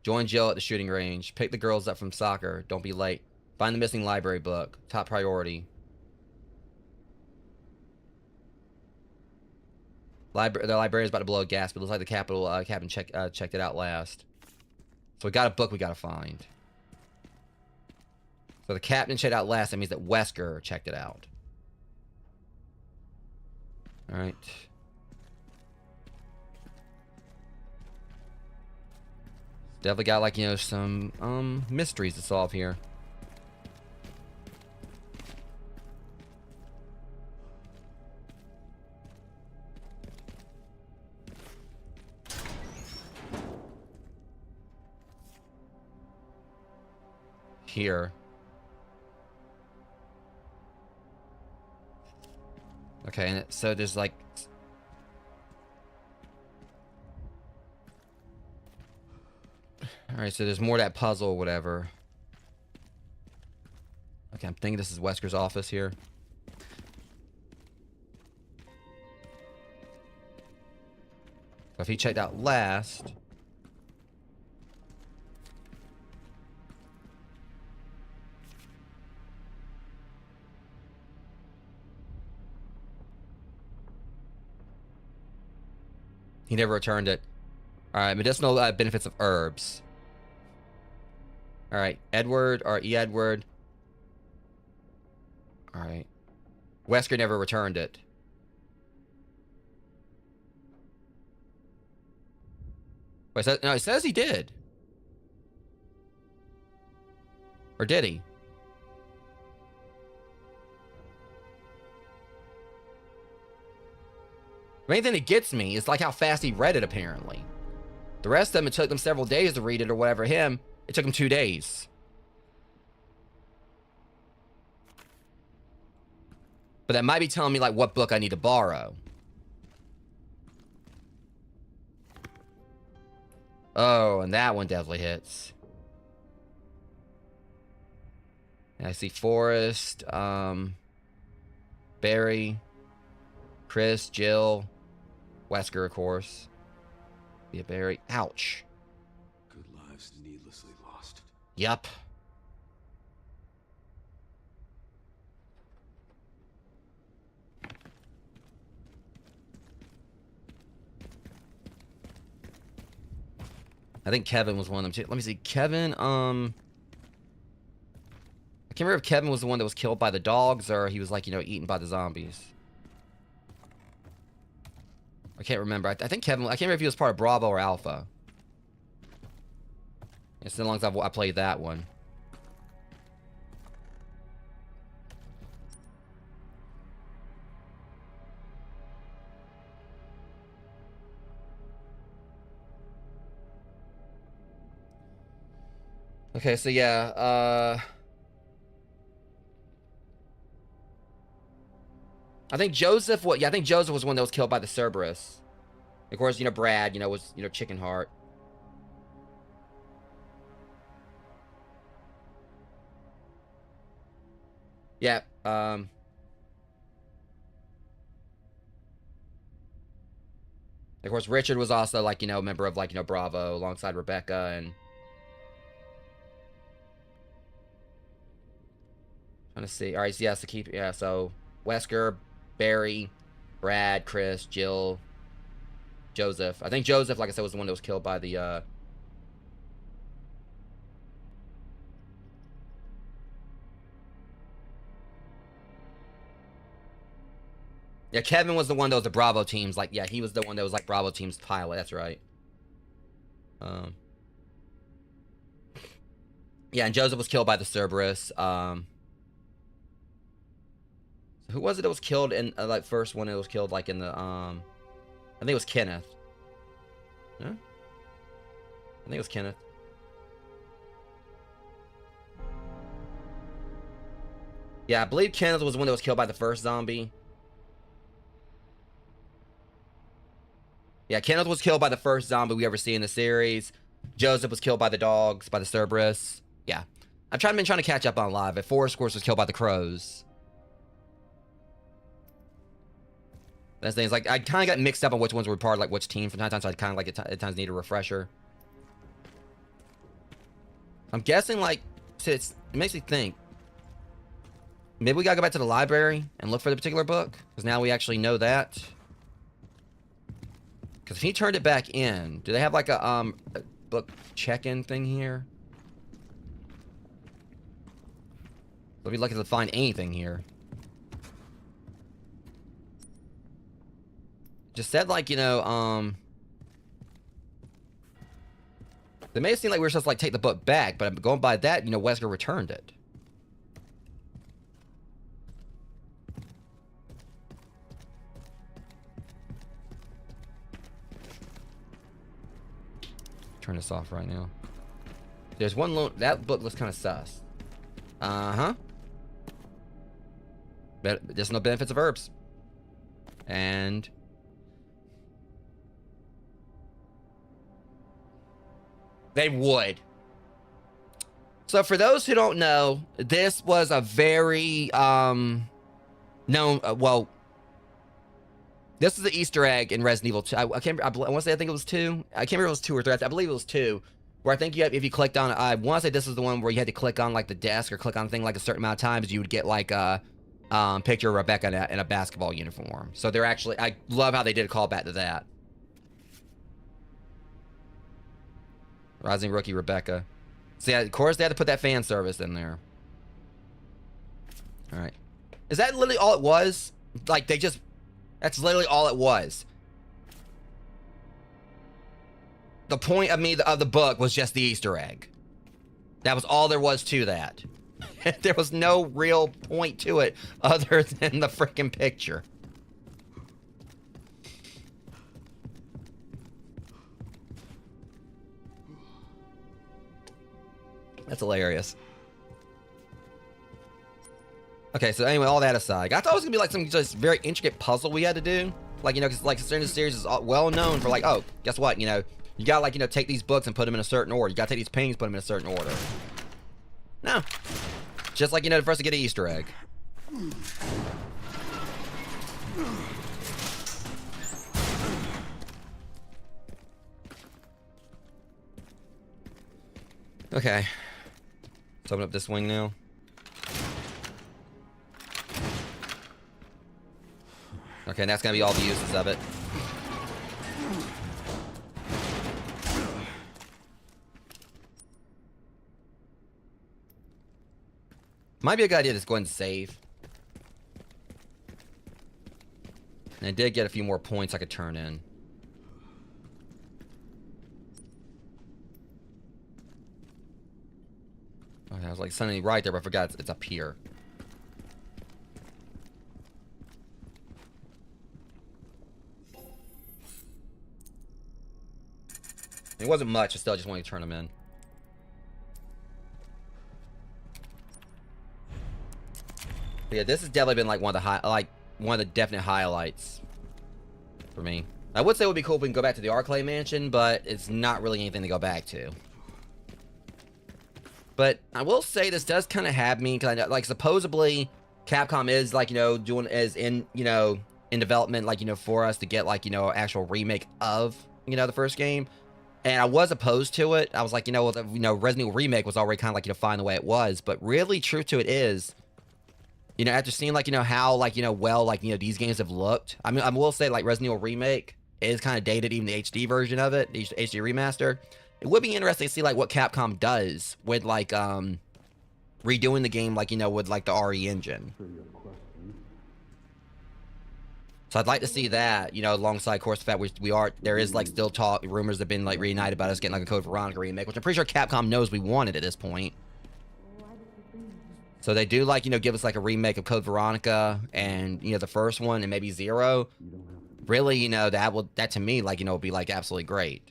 join Jill at the shooting range. Pick the girls up from soccer. Don't be late. Find the missing library book. Top priority. The librarian's about to blow a gas, but it looks like the captain checked it out last. So we got a book we gotta find. So the captain checked out last. That means that Wesker checked it out. All right. Definitely got, like, you know, some mysteries to solve here. Here. Okay, and so there's like... Alright, so there's more of that puzzle or whatever. Okay, I'm thinking this is Wesker's office here. So if he checked out last... He never returned it. Alright, medicinal benefits of herbs. Alright, Edward, or E. Edward. Alright. Wesker never returned it. Wait, no, it says he did. Or did he? The main thing that gets me is like how fast he read it, apparently. The rest of them, it took them several days to read it or whatever. Him, it took him 2 days. But that might be telling me like what book I need to borrow. Oh, and that one definitely hits. And I see Forrest, Barry, Chris, Jill, Wesker, of course. Yeah, Barry. Ouch. Good lives needlessly lost. Yup. I think Kevin was one of them too. Let me see. Kevin, I can't remember if Kevin was the one that was killed by the dogs or he was like, you know, eaten by the zombies. I can't remember. I think Kevin, I can't remember if he was part of Bravo or Alpha. It's been as long as I played that one. Okay, so yeah, I think Joseph, I think Joseph was one that was killed by the Cerberus. Of course, Brad, was, Chicken Heart. Yeah, of course, Richard was also, like, a member of, like, Bravo alongside Rebecca and... Trying to see. All right, so yeah, so Wesker, Barry, Brad, Chris, Jill, Joseph. I think Joseph, like I said, was the one that was killed by the, Yeah, Kevin was the one that was the Bravo team's, like, yeah, he was the one that was, like, Bravo team's pilot. That's right. Yeah, and Joseph was killed by the Cerberus. Who was it that was killed in, like, first one that was killed, like, in the, I think it was Kenneth. Huh? I think it was Kenneth. Yeah, I believe Kenneth was the one that was killed by the first zombie. Yeah, Kenneth was killed by the first zombie we ever see in the series. Joseph was killed by the dogs, by the Cerberus. Yeah. I've been trying to catch up on live. Forrest, of course, was killed by the crows. That's the thing. It's like, I kind of got mixed up on which ones were part of, like, which team from time to time, so I kind of, like, at times need a refresher. I'm guessing, like, it makes me think. Maybe we gotta go back to the library and look for the particular book, because now we actually know that. Because if he turned it back in, do they have, like, a book check-in thing here? We'll be lucky to find anything here. Just said, like, they may have seemed like we were supposed to, like, take the book back, but going by that, Wesker returned it. Turn this off right now. There's one that book looks kind of sus. Uh-huh. But there's no benefits of herbs. And... they would. So for those who don't know, this was a very known, well, this is the Easter egg in Resident Evil 2. I want to say I think it was 2. I can't remember if it was 2 or 3. I believe it was 2. Where I think if you clicked on, I want to say this is the one where you had to click on, like, the desk or click on the thing like a certain amount of times, you would get, like, a picture of Rebecca in a basketball uniform. So they're actually, I love how they did a callback to that. Rising Rookie Rebecca. So yeah, of course they had to put that fan service in there. Alright. Is that literally all it was? Like, that's literally all it was. The point of the book was just the Easter egg. That was all there was to that. There was no real point to it other than the freaking picture. That's hilarious. Okay, so anyway, all that aside, I thought it was gonna be like some just very intricate puzzle we had to do. Like, because like certain series is well known for, like, oh, guess what? You gotta, like, take these books and put them in a certain order. You gotta take these paintings, put them in a certain order. No. Just like, for us to get an Easter egg. Okay. Let's open up this wing now. Okay, and that's gonna be all the uses of it. Might be a good idea to just go ahead and save. And I did get a few more points I could turn in. Okay, I was like suddenly right there, but I forgot it's up here. It wasn't much, I still just wanted to turn them in. Yeah, this has definitely been like one of the definite highlights for me. I would say it would be cool if we can go back to the Arclay Mansion, but it's not really anything to go back to. But I will say this does kind of have me, because like supposedly Capcom is like, you know, doing is in, you know, in development, like, you know, for us to get like, you know, actual remake of, you know, the first game. And I was opposed to it. I was like, you know, Resident Evil Remake was already kind of like, you know, fine the way it was. But really, truth to it is, you know, after seeing like, you know, how like, you know, well, like, you know, these games have looked. I mean, I will say like Resident Evil Remake is kind of dated, even the HD version of it, the HD remaster. It would be interesting to see like what Capcom does with like redoing the game, like, you know, with like the RE engine. So I'd like to see that, you know, alongside, of course, the fact there is like still talk, rumors have been like reunited about us getting like a Code Veronica remake, which I'm pretty sure Capcom knows we wanted at this point. So they do like, you know, give us like a remake of Code Veronica and, you know, the first one and maybe Zero. Really, you know, that to me, like, you know, would be like absolutely great.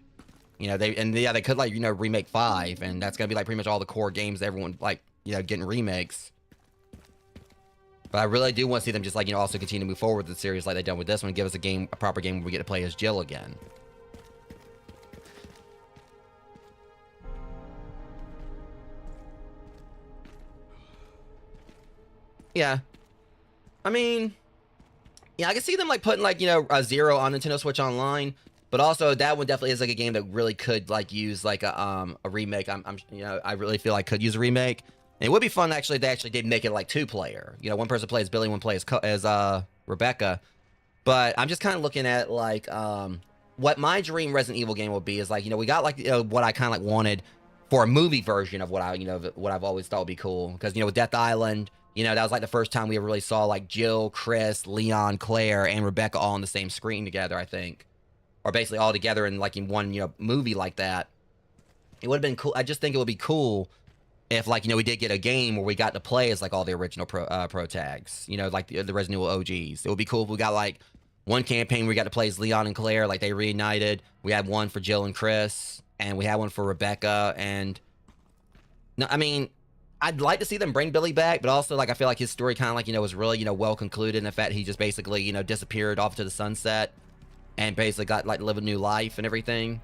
You know, they could like, you know, remake 5, and that's gonna be like pretty much all the core games everyone like, you know, getting remakes. But I really do want to see them just like, you know, also continue to move forward with the series like they've done with this one and give us a proper game where we get to play as Jill again. Yeah. I mean, yeah, I can see them like putting like, you know, a Zero on Nintendo Switch Online, but also that one definitely is like a game that really could like use like a remake. I'm you know, I really feel like could use a remake. And it would be fun actually if they actually did make it like 2-player. You know, one person plays Billy, one plays as Rebecca. But I'm just kind of looking at like what my dream Resident Evil game would be is like, you know, we got like, you know, what I kind of like wanted for a movie version of what I've always thought would be cool. Because, you know, with Death Island, you know, that was like the first time we ever really saw like Jill, Chris, Leon, Claire, and Rebecca all on the same screen together, I think. Or basically all together in like in one, you know, movie like that. It would have been cool. I just think it would be cool if, like, you know, we did get a game where we got to play as like all the original pro tags, you know, like the Resident Evil OGs. It would be cool if we got like one campaign where we got to play as Leon and Claire, like they reunited. We had one for Jill and Chris, and we had one for Rebecca. And no, I mean, I'd like to see them bring Billy back, but also like I feel like his story kind of like, you know, was really, you know, well concluded in the fact he just basically, you know, disappeared off to the sunset and basically got like to live a new life and everything.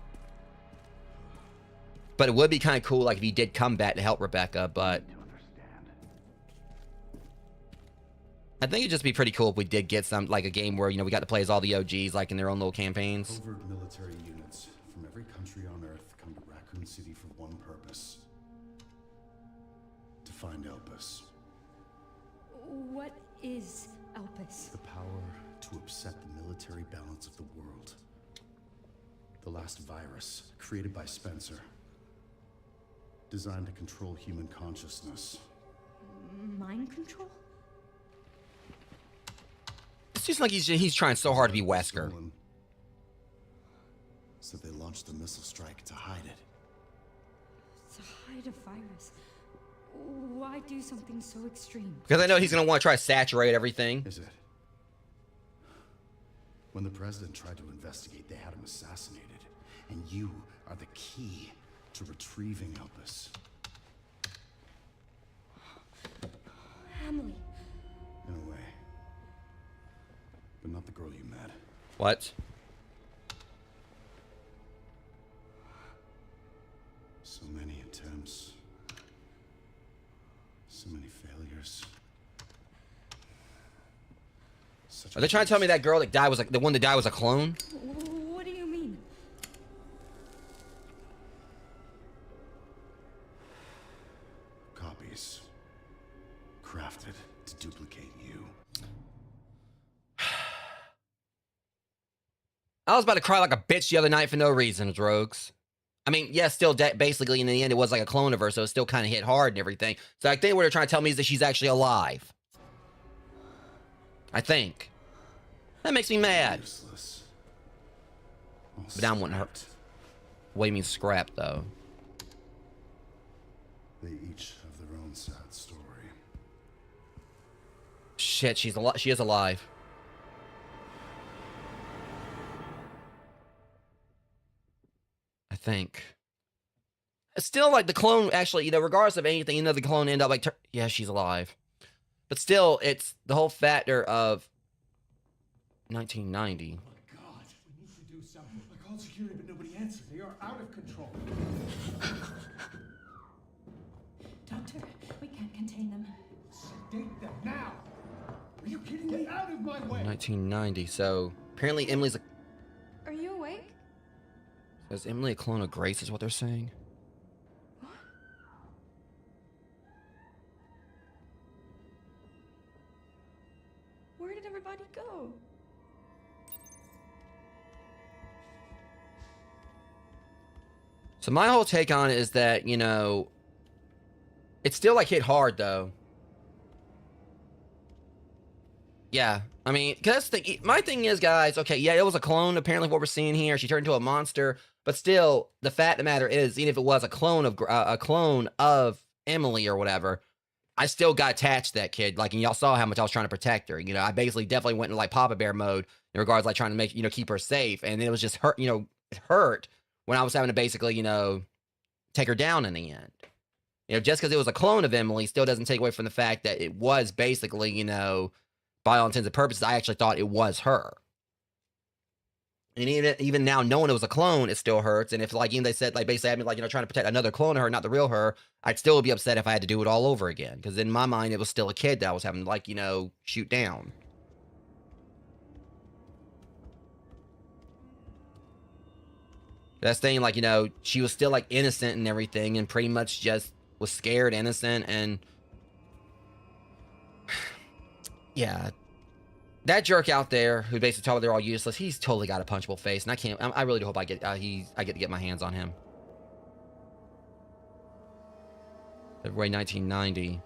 But it would be kind of cool, like, if he did come back to help Rebecca, but I think it'd just be pretty cool if we did get some, like, a game where, you know, we got to play as all the OGs, like, in their own little campaigns. Covert military units from every country on Earth come to Raccoon City for one purpose. To find Elpis. What is Elpis? The power to upset the military balance of the world. The last virus, created by Spencer. Designed to control human consciousness. Mind control? It seems like he's trying so hard to be Wesker. So they launched the missile strike to hide it. To hide a virus. Why do something so extreme? Because I know he's going to want to try to saturate everything. Is it? When the president tried to investigate, they had him assassinated. And you are the key to retrieving Elpis. Emily. In a way. But not the girl you met. What? So many attempts. So many failures. Are they trying to tell me that girl that died was like the one that died was a clone? What do you mean? Copies. Crafted to duplicate you. I was about to cry like a bitch the other night for no reason, Drogs. I mean, yeah, still basically in the end it was like a clone of her, so it still kind of hit hard and everything. So I think what they're trying to tell me is that she's actually alive. I think. That makes me mad. Useless. But I don't want her. What do you mean scrap, though? They each have their own sad story. Shit, she is alive. I think. It's still like the clone actually, you know, regardless of anything, you know, the clone ended up like, yeah, she's alive. But still, it's the whole factor of 1990. Oh my God, we need to do something. I called security, but nobody answered. They are out of control. Doctor, we can't contain them. Sedate them now. Are you kidding me? Out of my way. 1990. So apparently Emily's a... Are you awake? Is Emily a clone of Grace is what they're saying? What? Where did everybody go? So my whole take on it is that, you know, it's still like hit hard though. Yeah, I mean, cause that's the thing. My thing is, guys, okay, yeah, it was a clone apparently what we're seeing here. She turned into a monster, but still, the fact of the matter is, even if it was a clone of Emily or whatever, I still got attached to that kid. Like, and y'all saw how much I was trying to protect her. You know, I basically definitely went into like Papa Bear mode in regards to, like, trying to make, you know, keep her safe. And it was just hurt, you know, it hurt when I was having to basically, you know, take her down in the end. You know, just because it was a clone of Emily still doesn't take away from the fact that it was basically, you know, by all intents and purposes, I actually thought it was her. And even now, knowing it was a clone, it still hurts. And if, like, even they said, like, basically, I mean, like, you know, trying to protect another clone of her, not the real her, I'd still be upset if I had to do it all over again. Because in my mind, it was still a kid that I was having to, like, you know, shoot down. That's thing, like, you know, she was still, like, innocent and everything, and pretty much just was scared, innocent, and... yeah. That jerk out there who basically told me they're all useless, he's totally got a punchable face, and I can't. I really do hope I get to get my hands on him. February 1990.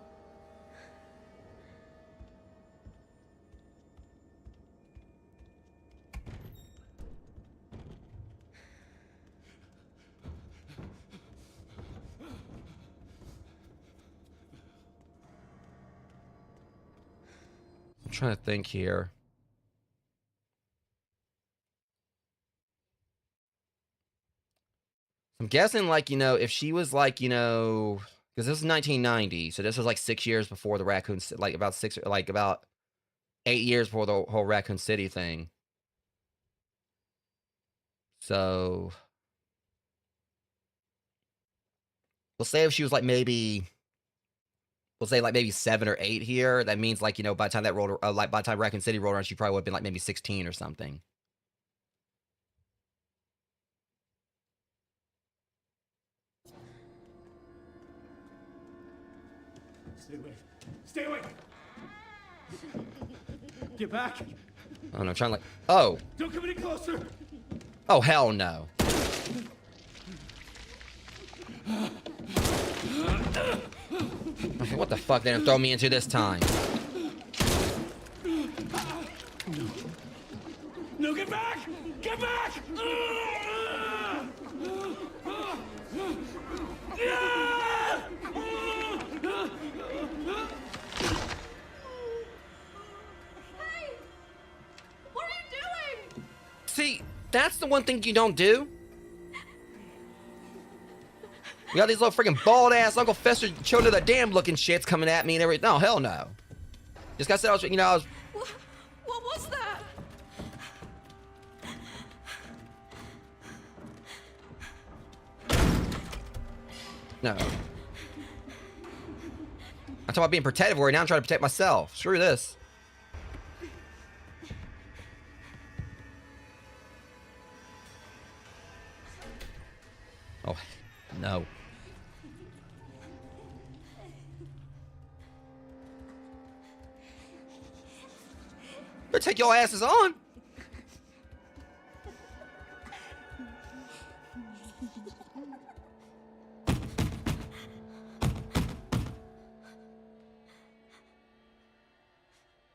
I'm trying to think here. I'm guessing, like, you know, if she was like, you know, because this is 1990, so this was like 6 years before the Raccoon, like about 8 years before the whole Raccoon City thing. So, we'll say if she was like maybe, we'll say like maybe 7 or 8 here. That means, like, you know, by the time that rolled, like by the time Raccoon City rolled around, she probably would have been like maybe 16 or something. Stay away. Stay away. Get back. I don't know, trying to like, oh. Don't come any closer. Oh, hell no. Okay, what the fuck they didn't throw me into this time? No, get back! Get back! Hey! What are you doing? See, that's the one thing you don't do. We got these little freaking bald-ass Uncle Fester children of the damn looking shits coming at me and everything. No, hell no. Just got said I was, you know, I was... What was that? No. I'm talking about being protective where now I'm trying to protect myself. Screw this. Oh, no. Better take your asses on.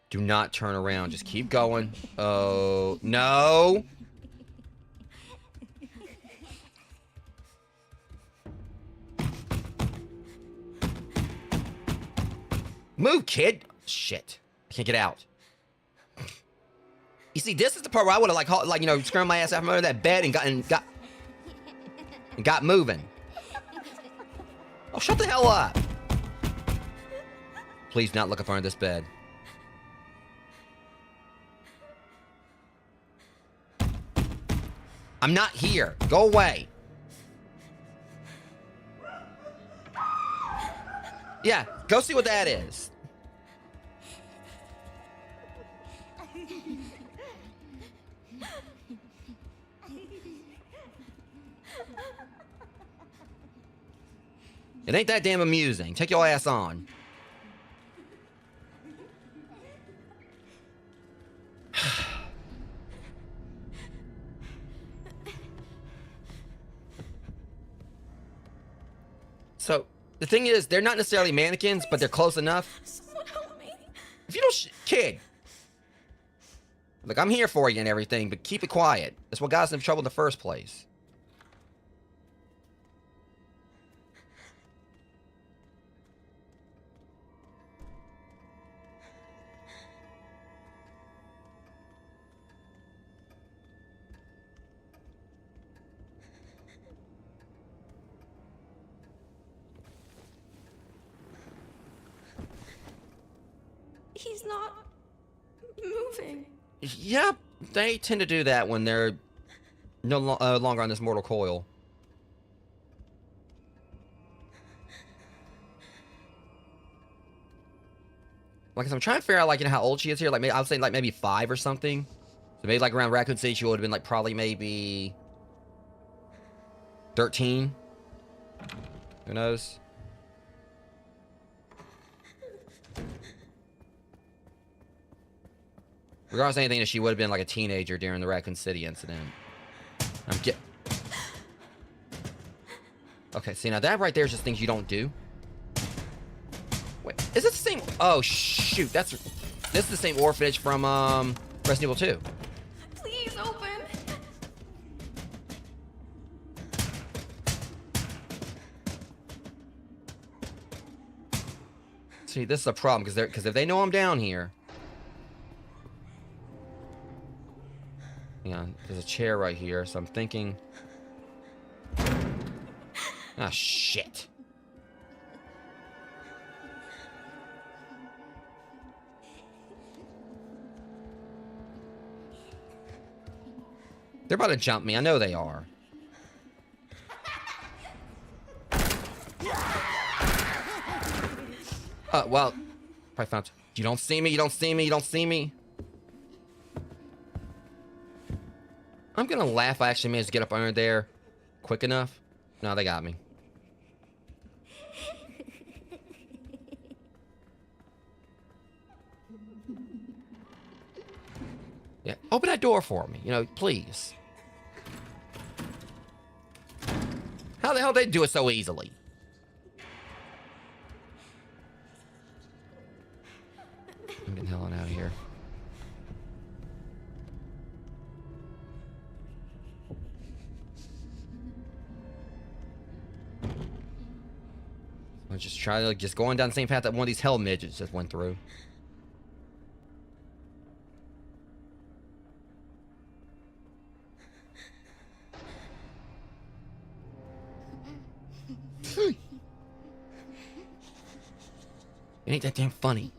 Do not turn around. Just keep going. Oh, no. Move, kid. Shit. I can't get out. You see, this is the part where I would have like, you know, scrambled my ass out from under that bed and got moving. Oh, shut the hell up. Please not look up under this bed. I'm not here. Go away. Yeah, go see what that is. It ain't that damn amusing. Take your ass on. So, the thing is, they're not necessarily mannequins, but they're close enough. Someone help me. If you don't, kid. Look, I'm here for you and everything, but keep it quiet. That's what got us in trouble in the first place. He's not moving. Yep, they tend to do that when they're no longer on this mortal coil. Like, I'm trying to figure out, like, you know, how old she is here. Like, maybe, I would say, like, maybe 5 or something. So maybe, like, around Raccoon City, she would have been, like, probably maybe 13. Who knows? Regardless of anything, she would have been, like, a teenager during the Raccoon City incident. Okay, see, now that right there is just things you don't do. Wait, is it the same? Oh, shoot, this is the same orphanage from, Resident Evil 2. Please open. See, this is a problem, because if they know I'm down here... Yeah, there's a chair right here, so I'm thinking... Ah, shit. They're about to jump me. I know they are. Well, probably found... You don't see me, you don't see me, you don't see me. I'm gonna laugh I actually managed to get up under there quick enough. No, they got me. Yeah, open that door for me, you know, please. How the hell did they do it so easily? I'm getting the hell out of here. I'm just trying to just going down the same path that one of these hell midgets just went through. It ain't that damn funny.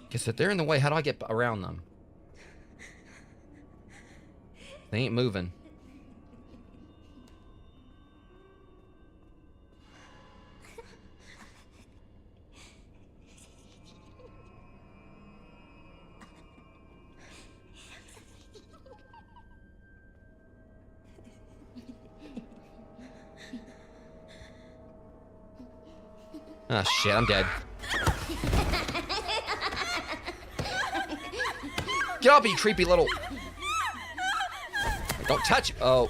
Guess if they're in the way, how do I get around them? They ain't moving. Ah, shit, I'm dead. Get off, you creepy little... Don't touch... Oh.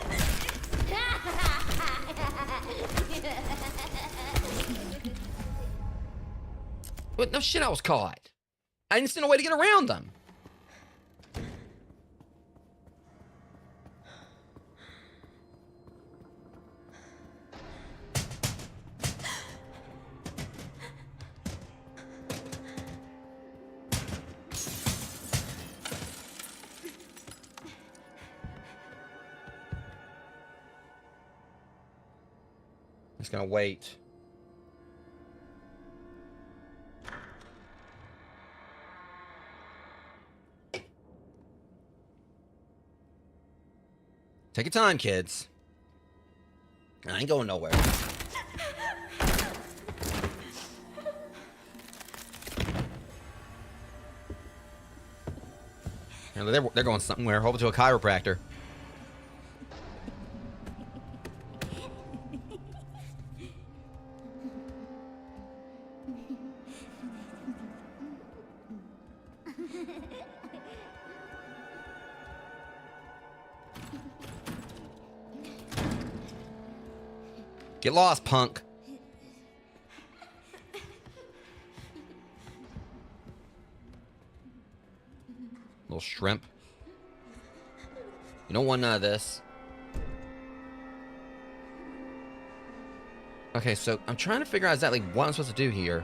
What? No shit, I was caught. I just didn't know a way to get around them. Just gonna wait. Take your time, kids. I ain't going nowhere. They're going somewhere. Hopefully to a chiropractor. Get lost, punk. Little shrimp. You don't want none of this. Okay, so I'm trying to figure out exactly what I'm supposed to do here.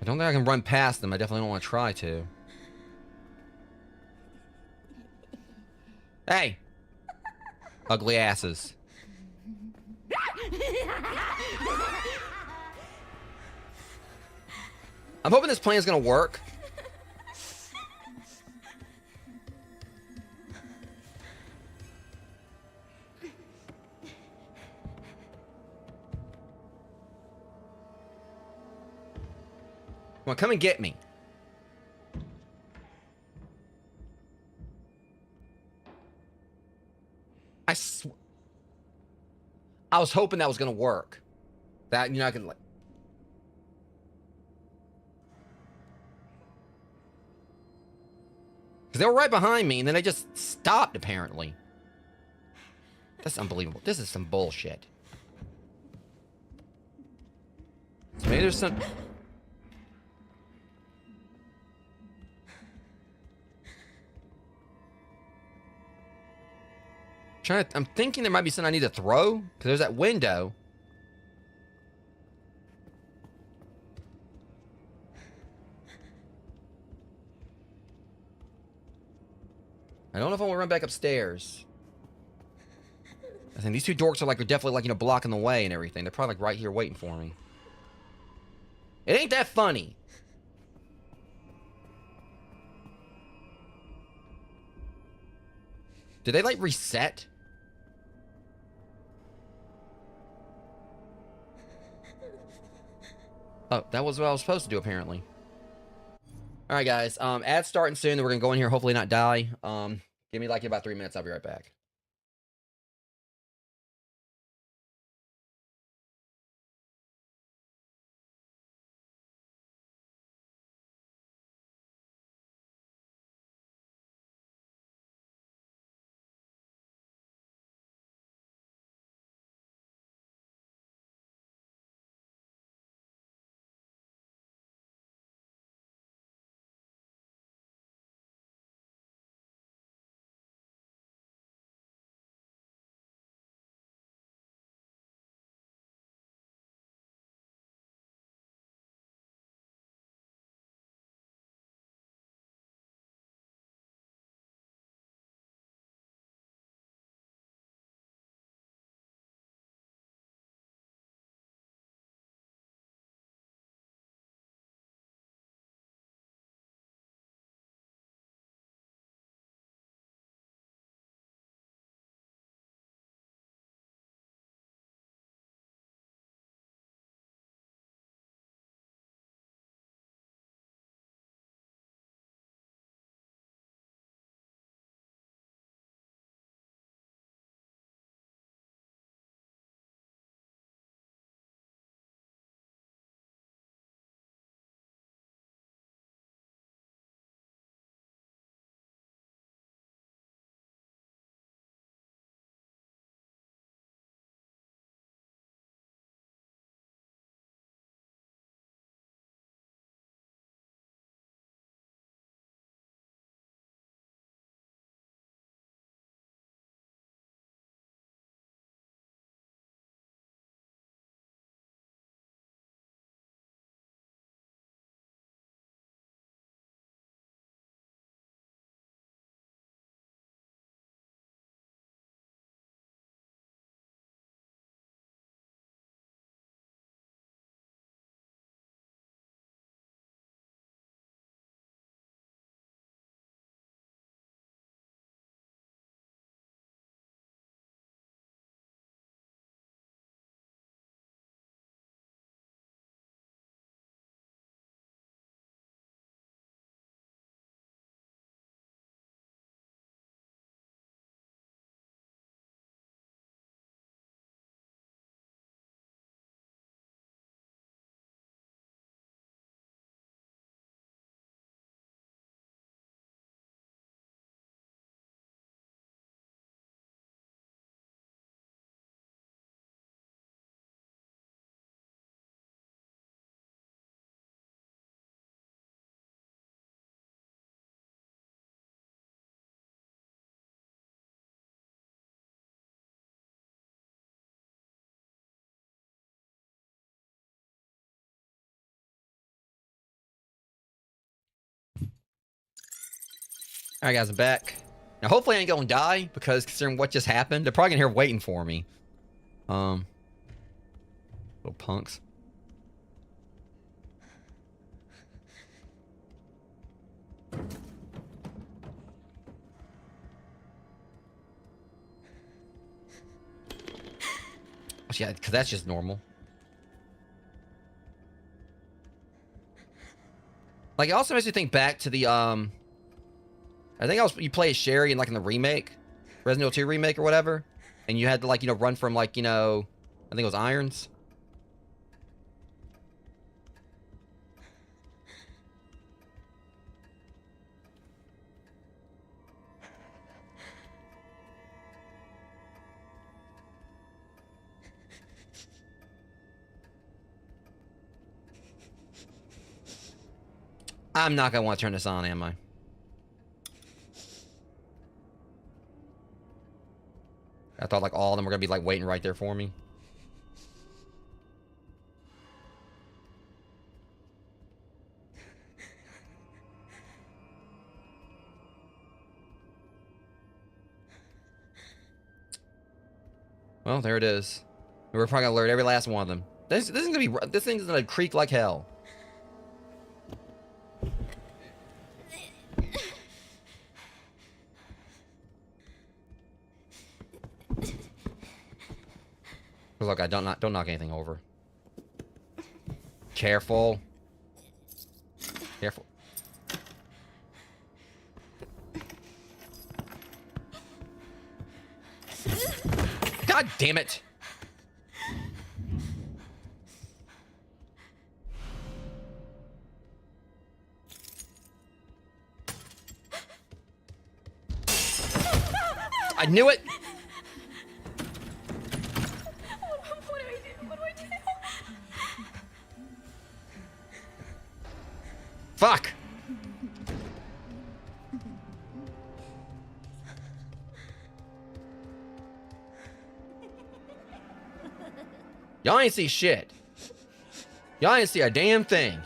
I don't think I can run past them. I definitely don't want to try to. Hey! Ugly asses. I'm hoping this plan is gonna work. Come on, come and get me. I was hoping that was gonna work. That, you know, I could like... Because they were right behind me, and then they just stopped, apparently. That's unbelievable. This is some bullshit. So maybe there's some... I'm thinking there might be something I need to throw. Because there's that window. I don't know if I want to run back upstairs. I think these two dorks are like, definitely like, you know, blocking the way and everything. They're probably like right here waiting for me. It ain't that funny. Did they like reset? Oh, that was what I was supposed to do, apparently. Alright, guys. Ad's starting soon. We're gonna go in here, hopefully not die. Give me like about 3 minutes. I'll be right back. All right, guys, I'm back. Now, hopefully I ain't gonna die, because considering what just happened, they're probably gonna here waiting for me. Little punks. Yeah, because that's just normal. Like, it also makes me think back to the, I think you play as Sherry in, like, in the remake, Resident Evil 2 remake or whatever, and you had to, like, run from, like, I think it was irons. I'm not gonna want to turn this on, am I? I thought like all of them were gonna be like waiting right there for me. Well, there it is. We're probably gonna alert every last one of them. This thing's gonna creak like hell. Look, don't knock anything over. Careful. Careful. God damn it! I knew it! What do I do? What do I do? Fuck! Y'all ain't see shit. Y'all ain't see a damn thing.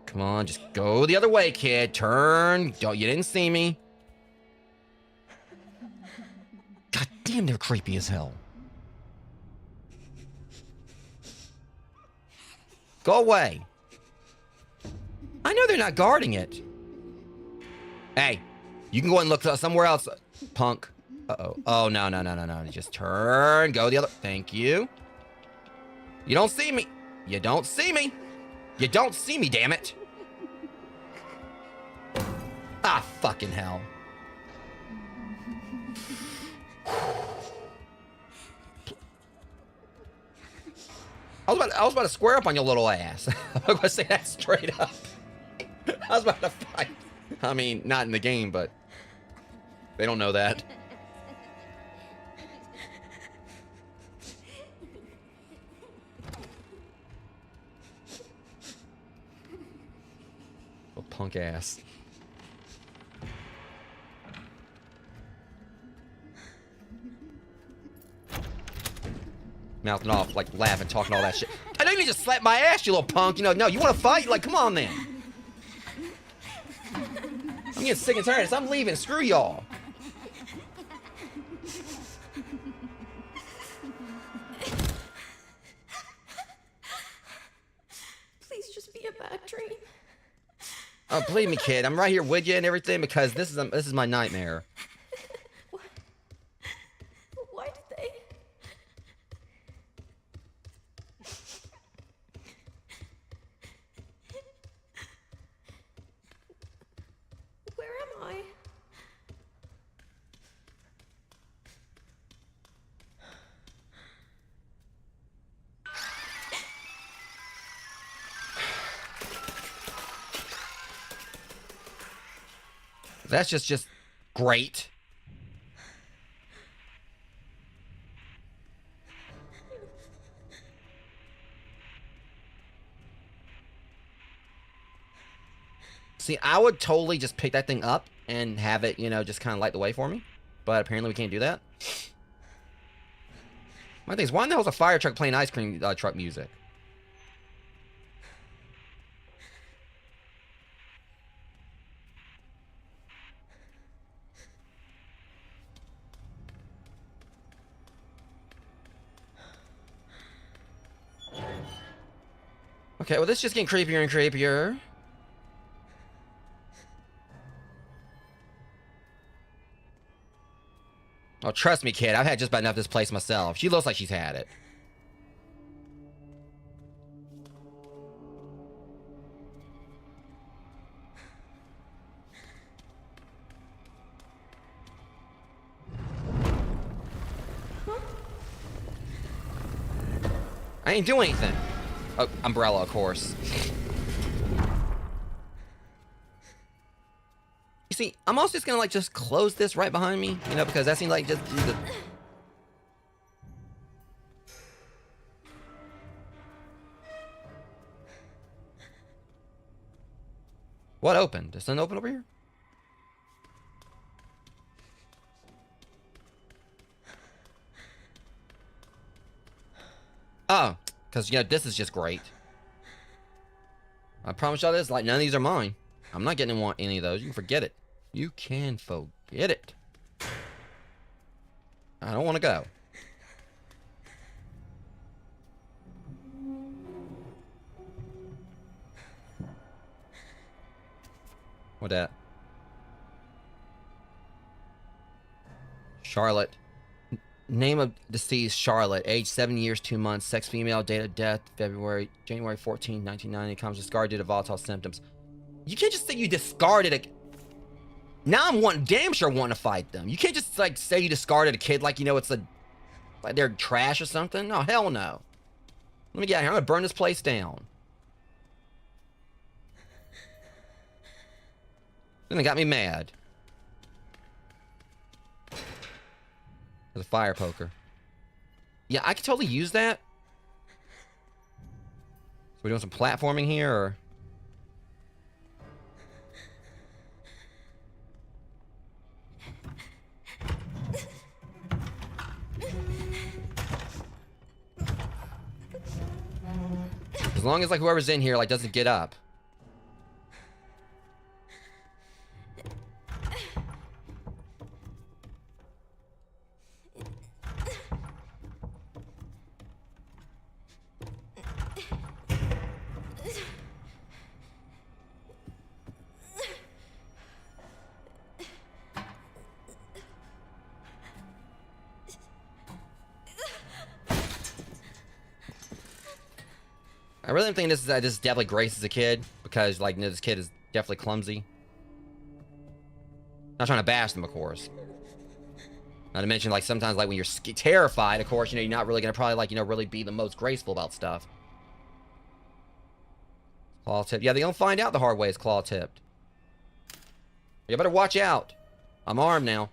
Come on, just go the other way, kid. Turn. You didn't see me. God damn, they're creepy as hell. Go away. I know they're not guarding it. Hey, you can go and look somewhere else, punk. Uh-oh. Oh, no. Just turn. Go the other. Thank you. You don't see me. You don't see me. You don't see me, damn it. Ah, fucking hell. I was about to square up on your little ass. I'm gonna say that straight up. I was about to fight. I mean, not in the game, but they don't know that. Oh, punk ass. Mouthing off, like laughing, talking all that shit. I know you just slapped my ass, you little punk. No, you want to fight? Like, come on then. I'm getting sick and tired of this. I'm leaving. Screw y'all. Please just be a bad dream. Oh, believe me, kid. I'm right here with you and everything because this is my nightmare. What? Why did they? Where am I? That's just great. See, I would totally just pick that thing up and have it, just kind of light the way for me. But apparently we can't do that. My thing is, why in the hell is a fire truck playing ice cream truck music? Okay, well, this is just getting creepier and creepier. Oh, trust me, kid. I've had just about enough of this place myself. She looks like she's had it. I ain't doing anything. Oh, umbrella, of course. You see, I'm also just gonna like just close this right behind me, you know, because that seems like just the... What opened? Does something open over here? Oh, because, you know, this is just great. I promise y'all this, like, none of these are mine. I'm not getting any of those. You can forget it. You can forget it. I don't want to go. What that? Charlotte. Name of deceased, Charlotte. Age 7 years, 2 months. Sex, female. Date of death, January 14, 1990. Comes discarded due to volatile symptoms. You can't just say you discarded a... Now I'm damn sure wanting to fight them. You can't just, like, say you discarded a kid like, you know, it's a... like they're trash or something. No, hell no. Let me get out of here. I'm gonna burn this place down. Then it got me mad. There's a fire poker. Yeah, I could totally use that. So we're doing some platforming here, or... As long as, like, whoever's in here, like, doesn't get up. I really think this is definitely Grace as a kid, because, like, you know, this kid is definitely clumsy. Not trying to bash them, of course. Not to mention, like, sometimes, like, when you're terrified, of course, you know, you're not really gonna probably, like, you know, really be the most graceful about stuff. Claw tipped. Yeah, they're gonna find out the hard way it's claw tipped. You better watch out. I'm armed now.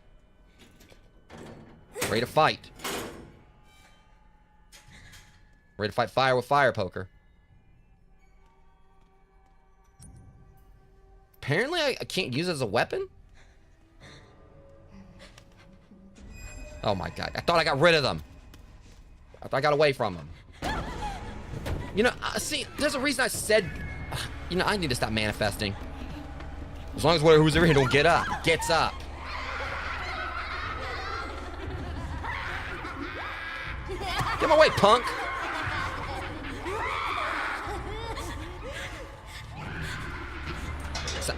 Ready to fight. Ready to fight fire with fire poker. Apparently, I can't use it as a weapon? Oh my god. I thought I got rid of them. I thought I got away from them. You know, see, there's a reason I said... You know, I need to stop manifesting. As long as whoever's over here don't get up. Gets up. Get my way, punk!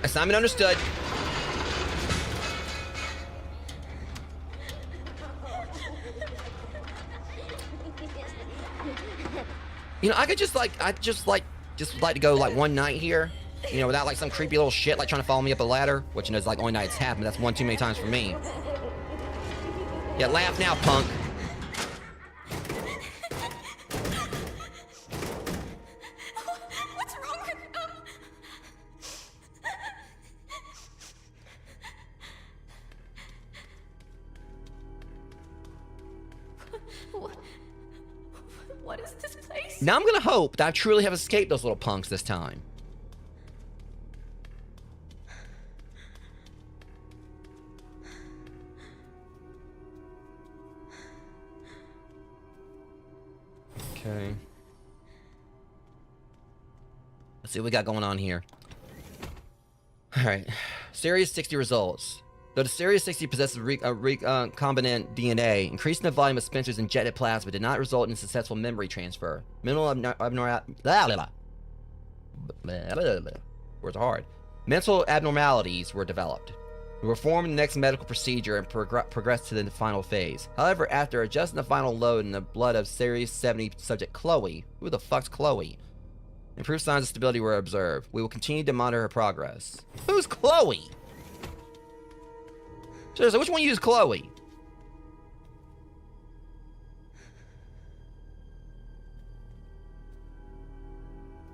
Assignment understood. You know, I could just like, just like to go like one night here, you know, without like some creepy little shit like trying to follow me up a ladder, which, you know, is like the only night it's happened. That's one too many times for me. Yeah, laugh now, punk. What's wrong with him? What is this place? Now I'm gonna hope that I truly have escaped those little punks this time. Okay. Let's see what we got going on here. Alright. Series 60 results. Though the Series 60 possesses recombinant DNA, increasing the volume of Spencer's injected plasma did not result in successful memory transfer. Words are hard. Mental abnormalities were developed. We performed the next medical procedure and progressed to the final phase. However, after adjusting the final load in the blood of Series 70 subject Chloe, who the fuck's Chloe? Improved signs of stability were observed. We will continue to monitor her progress. Who's Chloe? Seriously, which one used Chloe?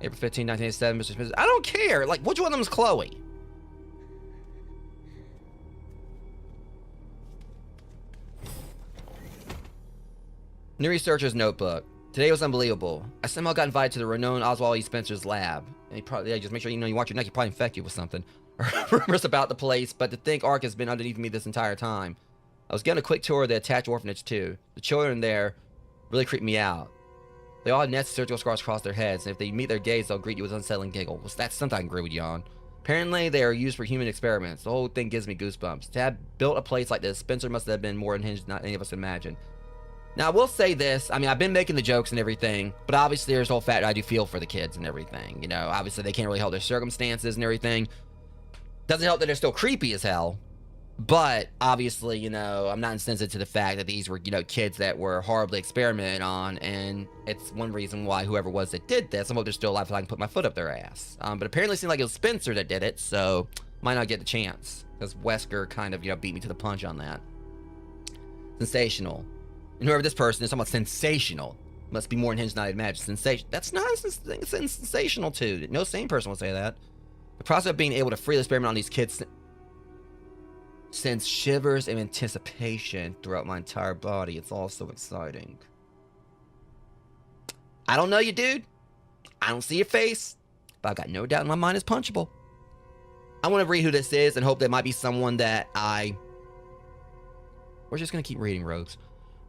April 15, 1987, Mr. Smith. I don't care. Like, which one of them is Chloe? New researcher's notebook. Today was unbelievable. I somehow got invited to the renowned Oswald E. Spencer's lab. And he probably, yeah, just make sure you watch your neck, he probably infect you with something. Rumors about the place, but to think Ark has been underneath me this entire time. I was getting a quick tour of the attached orphanage too. The children there really creeped me out. They all had nasty surgical scars across their heads, and if they meet their gaze, they'll greet you with an unsettling giggle. Well, that's something I can agree with you on. Apparently, they are used for human experiments. The whole thing gives me goosebumps. To have built a place like this, Spencer must have been more unhinged than any of us imagine. Now, I will say this. I mean, I've been making the jokes and everything, but obviously there's the whole fact that I do feel for the kids and everything. You know, obviously they can't really help their circumstances and everything. Doesn't help that they're still creepy as hell. But, obviously, you know, I'm not insensitive to the fact that these were, you know, kids that were horribly experimented on, and it's one reason why whoever was that did this, I hope they're still alive so I can put my foot up their ass. But apparently it seemed like it was Spencer that did it, so might not get the chance. Because Wesker kind of, you know, beat me to the punch on that. Sensational. And whoever this person is, talking about sensational. Must be more unhinged than I imagine. Sensation. That's not sensational, too. No sane person would say that. The process of being able to freely experiment on these kids sends shivers of anticipation throughout my entire body. It's all so exciting. I don't know you, dude. I don't see your face. But I've got no doubt in my mind it's punchable. I want to read who this is and hope there might be someone that we're just going to keep reading, Rogues.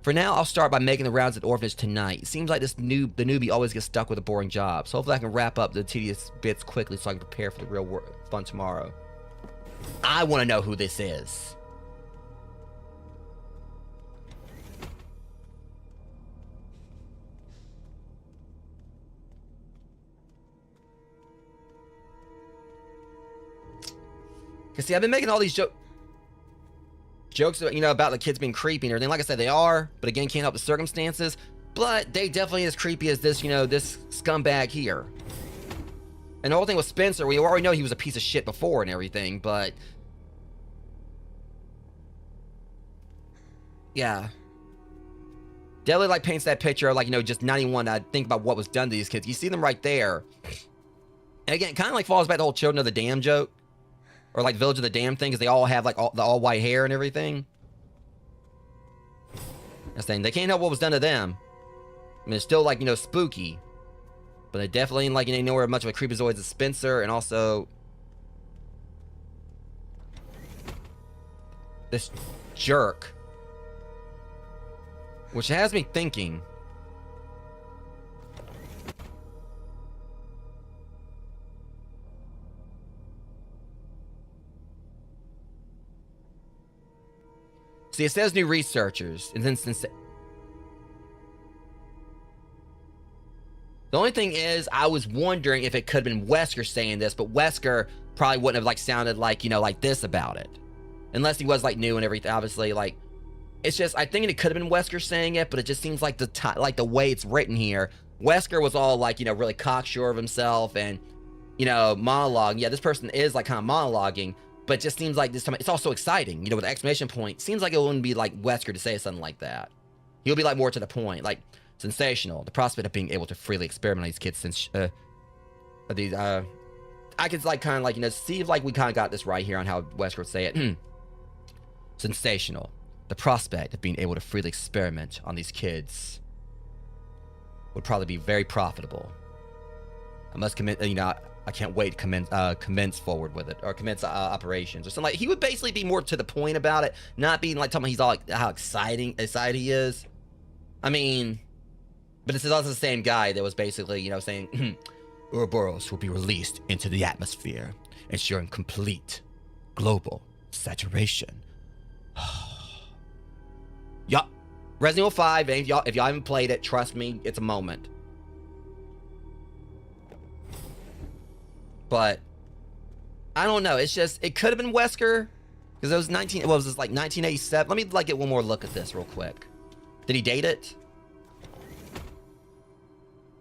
For now, I'll start by making the rounds at the orphanage tonight. It seems like the newbie always gets stuck with a boring job. So hopefully I can wrap up the tedious bits quickly so I can prepare for the real fun tomorrow. I want to know who this is. Because, see, I've been making all these jokes, you know, about the kids being creepy and everything. Like I said, they are, but again, can't help the circumstances. But they definitely as creepy as this, you know, this scumbag here. And the whole thing with Spencer, we already know he was a piece of shit before and everything, but yeah. Definitely, like, paints that picture of, like, you know, just not even want to think about what was done to these kids. You see them right there. And again, kind of like falls back to the whole Children of the Damned joke. Or like Village of the Damned thing, because they all have like the all white hair and everything. That's the thing. They can't help what was done to them. I mean, it's still like, you know, spooky. But they definitely ain't like, you know, nowhere much of a creepazoid as Spencer, and also this jerk. Which has me thinking. See, it says new researchers. And then the only thing is, I was wondering if it could have been Wesker saying this, but Wesker probably wouldn't have like sounded like, you know, like this about it. Unless he was like new and everything. Obviously, like, it's just, I think it could have been Wesker saying it, but it just seems like the way it's written here. Wesker was all like, you know, really cocksure of himself and, you know, monologue. Yeah, this person is like kind of monologuing. But it just seems like this time, it's also exciting, you know, with the exclamation point. Seems like it wouldn't be like Wesker to say something like that. He'll be like more to the point, like sensational. The prospect of being able to freely experiment on these kids since, I could like kind of like, you know, see if like we kind of got this right here on how Wesker would say it. Sensational. The prospect of being able to freely experiment on these kids would probably be very profitable. I must commit, you know, I can't wait to commence forward with it, or commence operations, or something like. He would basically be more to the point about it, not being like talking about he's all like how excited he is. I mean, but this is also the same guy that was basically, you know, saying Ouroboros will be released into the atmosphere, ensuring complete global saturation. Yeah, Resident Evil 5. If y'all haven't played it, trust me, it's a moment. But I don't know. It's just, it could have been Wesker. Because it was what was this, like 1987? Let me like get one more look at this real quick. Did he date it?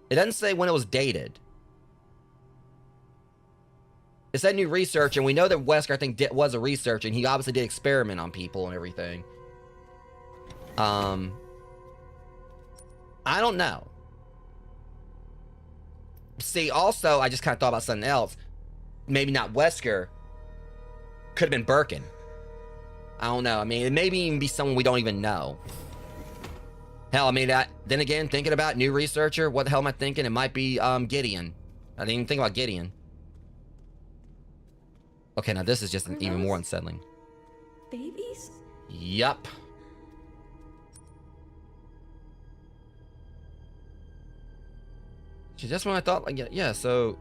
It doesn't say when it was dated. It said new research, and we know that Wesker, I think, was a researcher, and he obviously did experiment on people and everything. I don't know. See, also, I just kind of thought about something else. Maybe not Wesker. Could have been Birkin. I don't know. I mean, it may even be someone we don't even know. Hell, I mean, then again, thinking about new researcher, what the hell am I thinking? It might be Gideon. I didn't even think about Gideon. Okay, now this is just even more unsettling. Babies? Yup. Just when I thought, like, yeah, so...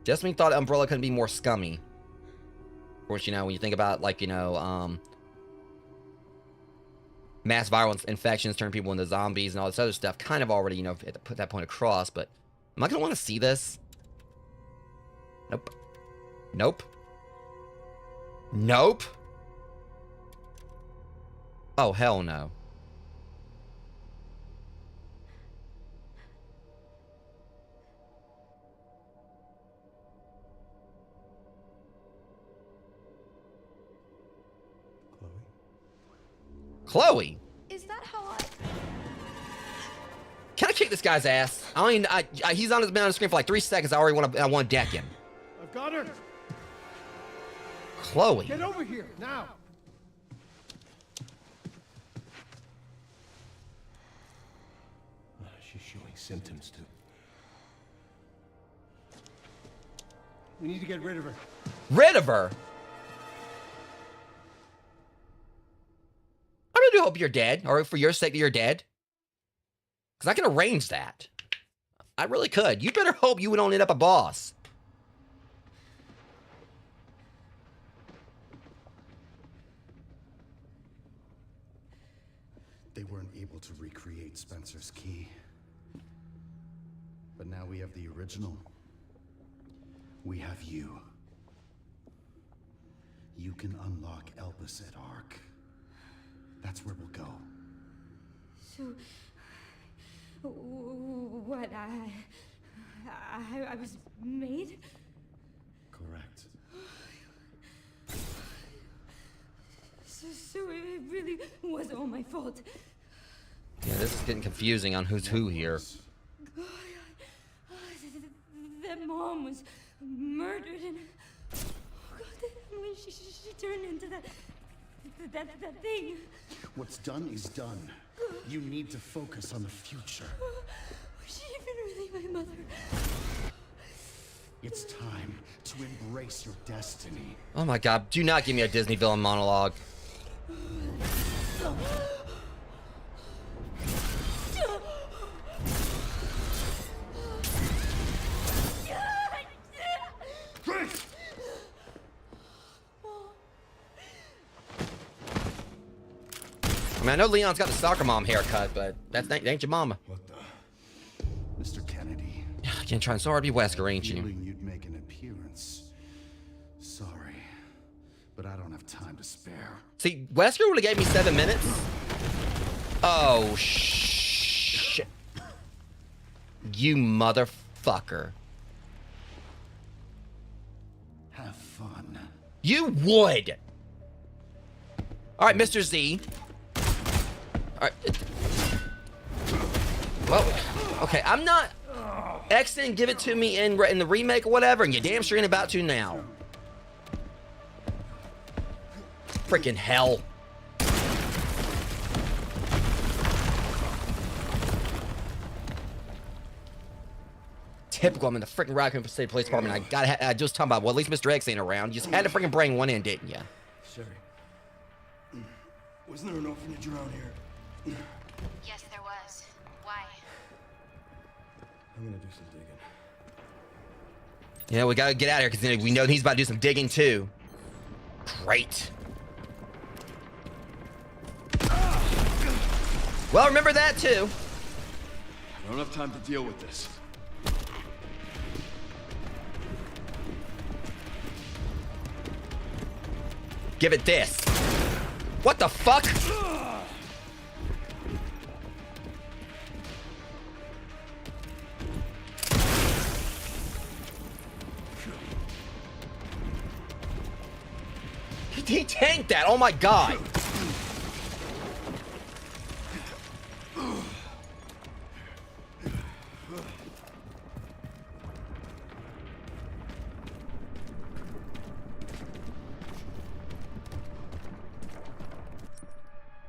Just when you thought Umbrella couldn't be more scummy. Of course, you know, when you think about, like, you know, mass viral infections turn people into zombies and all this other stuff, kind of already, you know, put that point across, but am I going to want to see this? Nope. Nope. Nope. Oh, hell no. Chloe? Is that how I... Can I kick this guy's ass? I don't even, he's been on the screen for like 3 seconds. I want to deck him. I've got her. Chloe. Get over here now. She's showing symptoms too. We need to get rid of her. Rid of her? I really do hope you're dead, or for your sake that you're dead. Because I can arrange that. I really could. You better hope you don't end up a boss. They weren't able to recreate Spencer's key. But now we have the original. We have you. You can unlock Elpis at Ark. That's where we'll go. So, what, I was made? Correct. So it really was all my fault. Yeah, this is getting confusing on who's who here. That mom was murdered, and when she turned into that thing. What's done is done. You need to focus on the future. Was she even really my mother? It's time to embrace your destiny. Oh my god, do not give me a Disney villain monologue. I mean, I know Leon's got the soccer mom haircut, but that ain't your mama. What the? Mr. Kennedy. I can't try so hard to be Wesker, ain't you? Feeling you'd make an appearance. Sorry, but I don't have time to spare. See, Wesker would have gave me 7 minutes. Oh, shit. You motherfucker. Have fun. You would. All right, Mr. Z. All right. Well, okay, I'm not... X didn't give it to me in the remake or whatever, and you damn sure ain't about to now. Freaking hell. Typical, I'm in the freaking Raccoon State Police Department. I just talking about, well, at least Mr. X ain't around. You just had to freaking bring one in, didn't you? Sherry. Wasn't there an orphanage around here? Yes, there was. Why? I'm gonna do some digging. Yeah, we gotta get out of here because we know he's about to do some digging too. Great. Well, remember that too. I don't have time to deal with this. Give it this. What the fuck? He tanked that. Oh my god.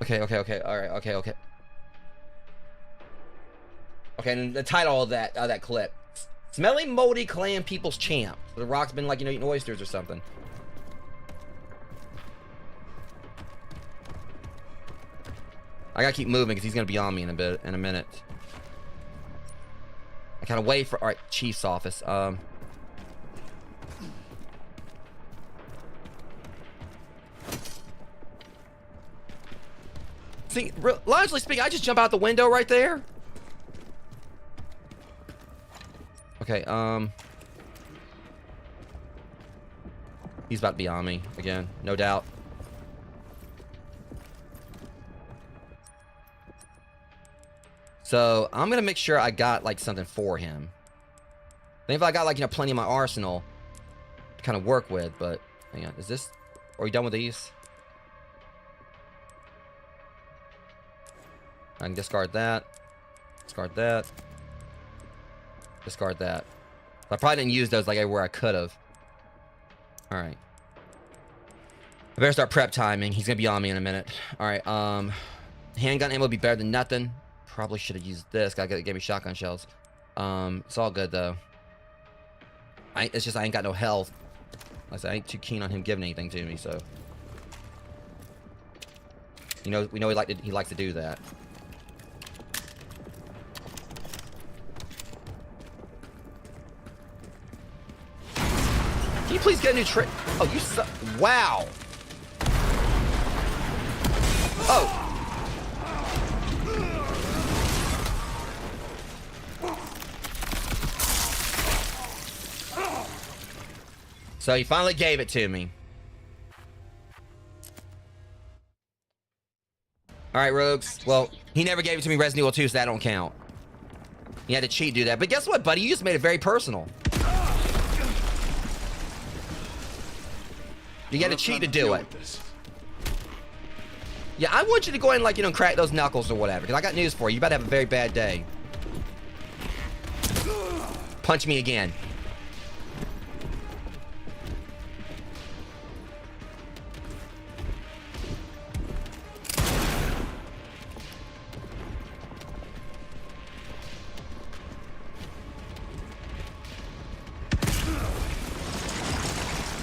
Okay. All right. Okay. Okay, and the title of that clip: "Smelly, moldy clan people's champ." So the Rock's been like, you know, eating oysters or something. I gotta keep moving because he's gonna be on me in a minute. I gotta wait for. All right, Chief's office. See, largely speaking, I just jump out the window right there. Okay, he's about to be on me again, no doubt. So I'm gonna make sure I got like something for him. Then if I got like, you know, plenty in my arsenal to kind of work with, but hang on, is this? Are we done with these? I can discard that. Discard that. Discard that. I probably didn't use those like everywhere I could have. Alright. I better start prep timing. He's gonna be on me in a minute. Alright, handgun ammo would be better than nothing. Probably should have used this. Gotta get me shotgun shells. It's all good though. It's just I ain't got no health. Like I said, I ain't too keen on him giving anything to me, so. You know, we know he likes to do that. Can you please get a new trick? Oh, you suck. Wow. Oh. So he finally gave it to me. Alright, Rogues. Well, he never gave it to me Resident Evil 2, so that don't count. He had to cheat to do that. But guess what, buddy? You just made it very personal. You got to cheat to do it. Yeah, I want you to go ahead and, like, you know, crack those knuckles or whatever. Because I got news for you. You about to have a very bad day. Punch me again.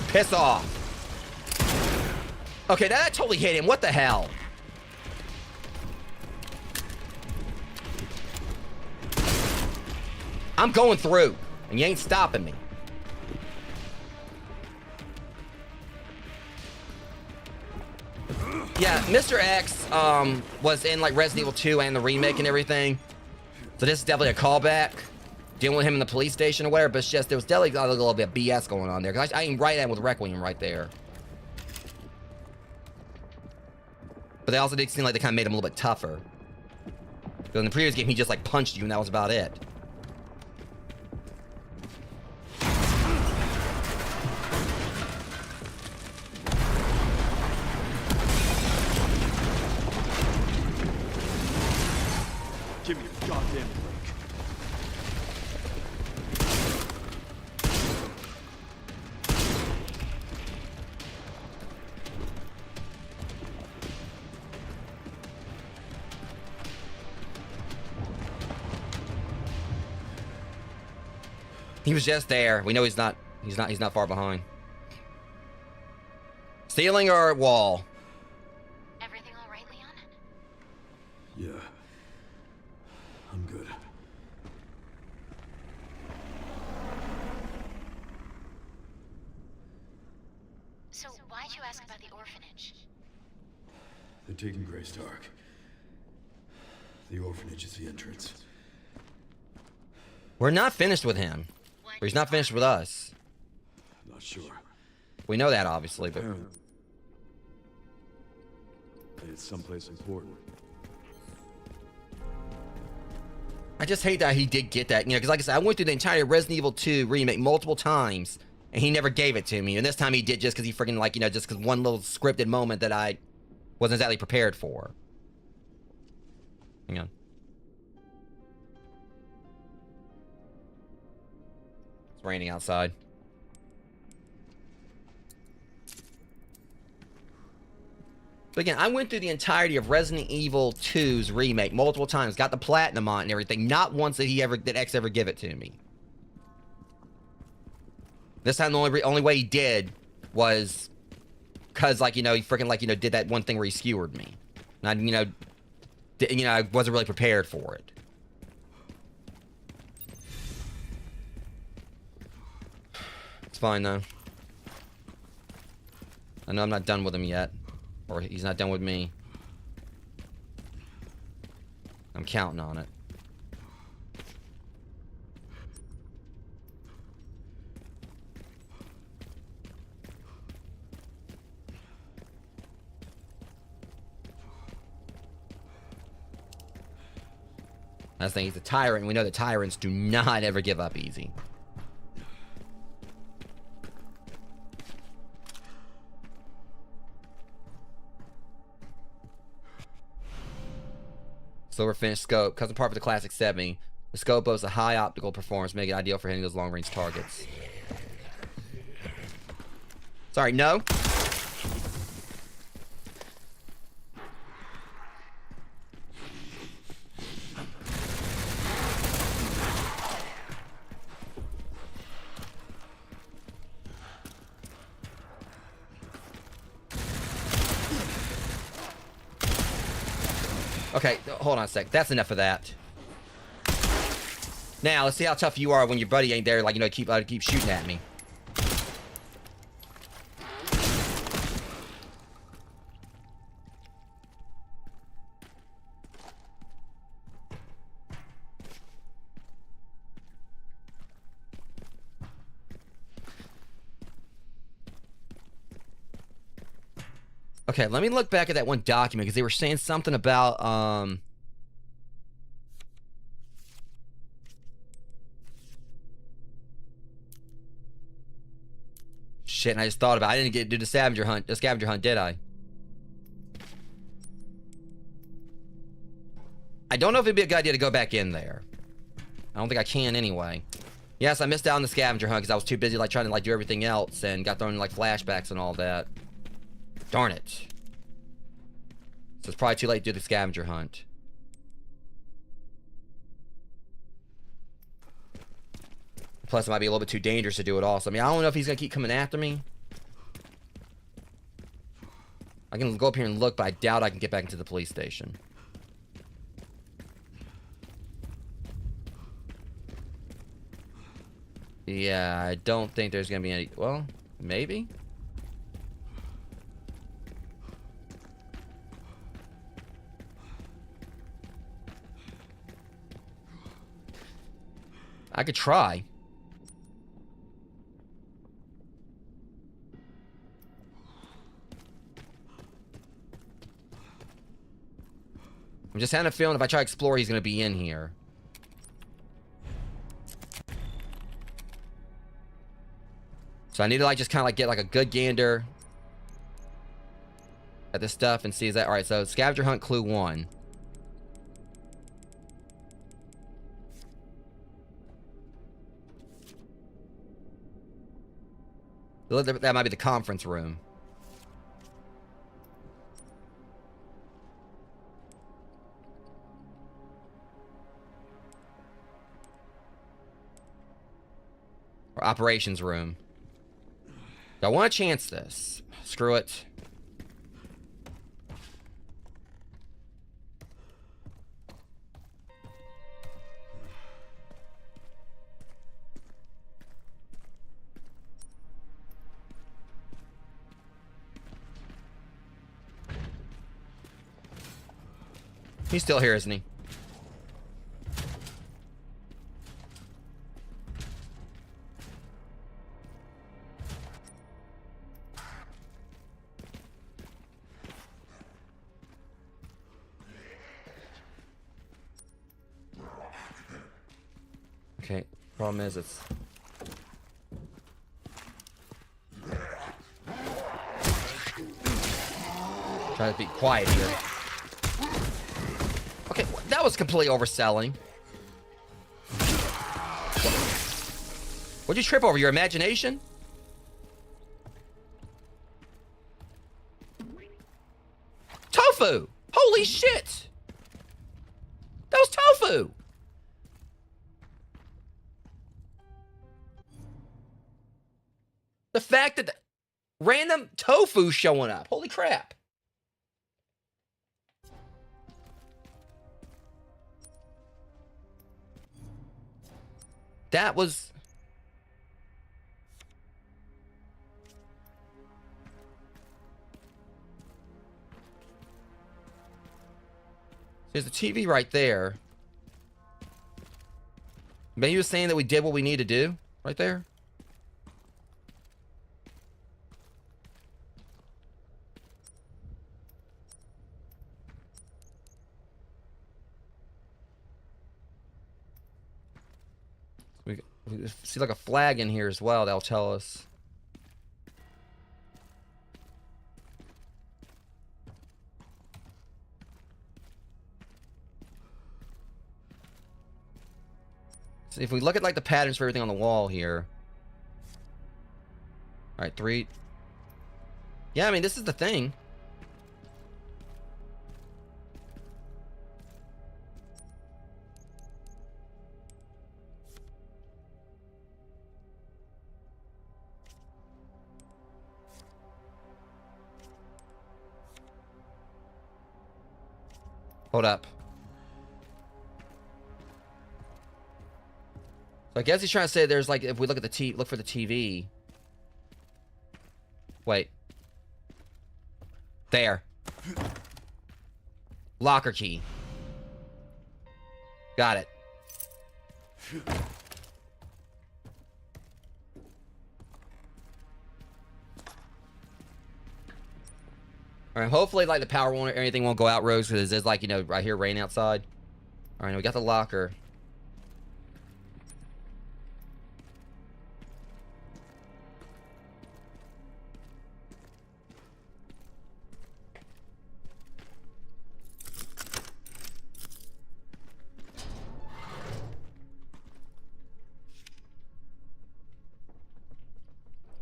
Piss off. Okay, that totally hit him. What the hell? I'm going through, and you ain't stopping me. Yeah, Mr. X was in like Resident Evil 2 and the remake and everything. So this is definitely a callback. Dealing with him in the police station or whatever, but it's just there was definitely a little bit of BS going on there. Cause I ain't right at with Requiem right there. But they also did seem like they kind of made him a little bit tougher. Because in the previous game, he just like punched you and that was about it. Give me a goddamn break. He was just there. We know he's not far behind. Ceiling or wall? Everything all right, Leon? Yeah. I'm good. So why'd you ask about the orphanage? They're taking Grace Dark. The orphanage is the entrance. We're not finished with him. Or he's not finished with us. Not sure. We know that, obviously, but... Apparently, it's someplace important. I just hate that he did get that, you know, because like I said, I went through the entire Resident Evil 2 remake multiple times, and he never gave it to me. And this time he did just because he freaking, like, you know, just because one little scripted moment that I wasn't exactly prepared for. Hang on. It's raining outside. So again, I went through the entirety of Resident Evil 2's remake multiple times, got the platinum on it and everything. Not once did X ever give it to me. This time the only way he did was because, like, you know, he freaking, like, you know, did that one thing where he skewered me. And I, I wasn't really prepared for it. It's fine though. I know I'm not done with him yet. Or he's not done with me. I'm counting on it. That's the thing, he's a tyrant, and we know that tyrants do not ever give up easy. Silver finished scope, custom part for the classic 70. The scope boasts a high optical performance, making it ideal for hitting those long-range targets. Sorry, no. Okay, hold on a sec. That's enough of that. Now, let's see how tough you are when your buddy ain't there, like, you know, keep shooting at me. Okay, let me look back at that one document, because they were saying something about, shit, and I just thought about it. I didn't get to do the scavenger hunt, did I? I don't know if it'd be a good idea to go back in there. I don't think I can anyway. Yes, I missed out on the scavenger hunt because I was too busy, like, trying to, like, do everything else and got thrown in, like, flashbacks and all that. Darn it. So it's probably too late to do the scavenger hunt. Plus, it might be a little bit too dangerous to do it also. I mean, I don't know if he's going to keep coming after me. I can go up here and look, but I doubt I can get back into the police station. Yeah, I don't think there's going to be any... Well, maybe? I could try. I'm just having a feeling if I try to explore, he's going to be in here. So I need to, like, just kind of, like, get, like, a good gander at this stuff and see is that... Alright, so scavenger hunt clue 1. That might be the conference room. Or operations room. Do I want to chance this? Screw it. He's still here, isn't he? Okay, problem is it's... Try to be quiet here. Okay, that was completely overselling. What'd you trip over? Your imagination? Tofu! Holy shit! That was tofu! The fact that random tofu showing up. Holy crap. That was... There's the TV right there. Maybe he was saying that we did what we need to do right there. We see like a flag in here as well that'll tell us. So if we look at like the patterns for everything on the wall here. All right, 3. Yeah, I mean, this is the thing. Hold up. So I guess he's trying to say there's like, if we look at the look for the TV. Wait. There. Locker key. Got it. Alright, hopefully like the power won't or anything won't go out, Rose, because there's like, you know, right here, rain outside. Alright, we got the locker.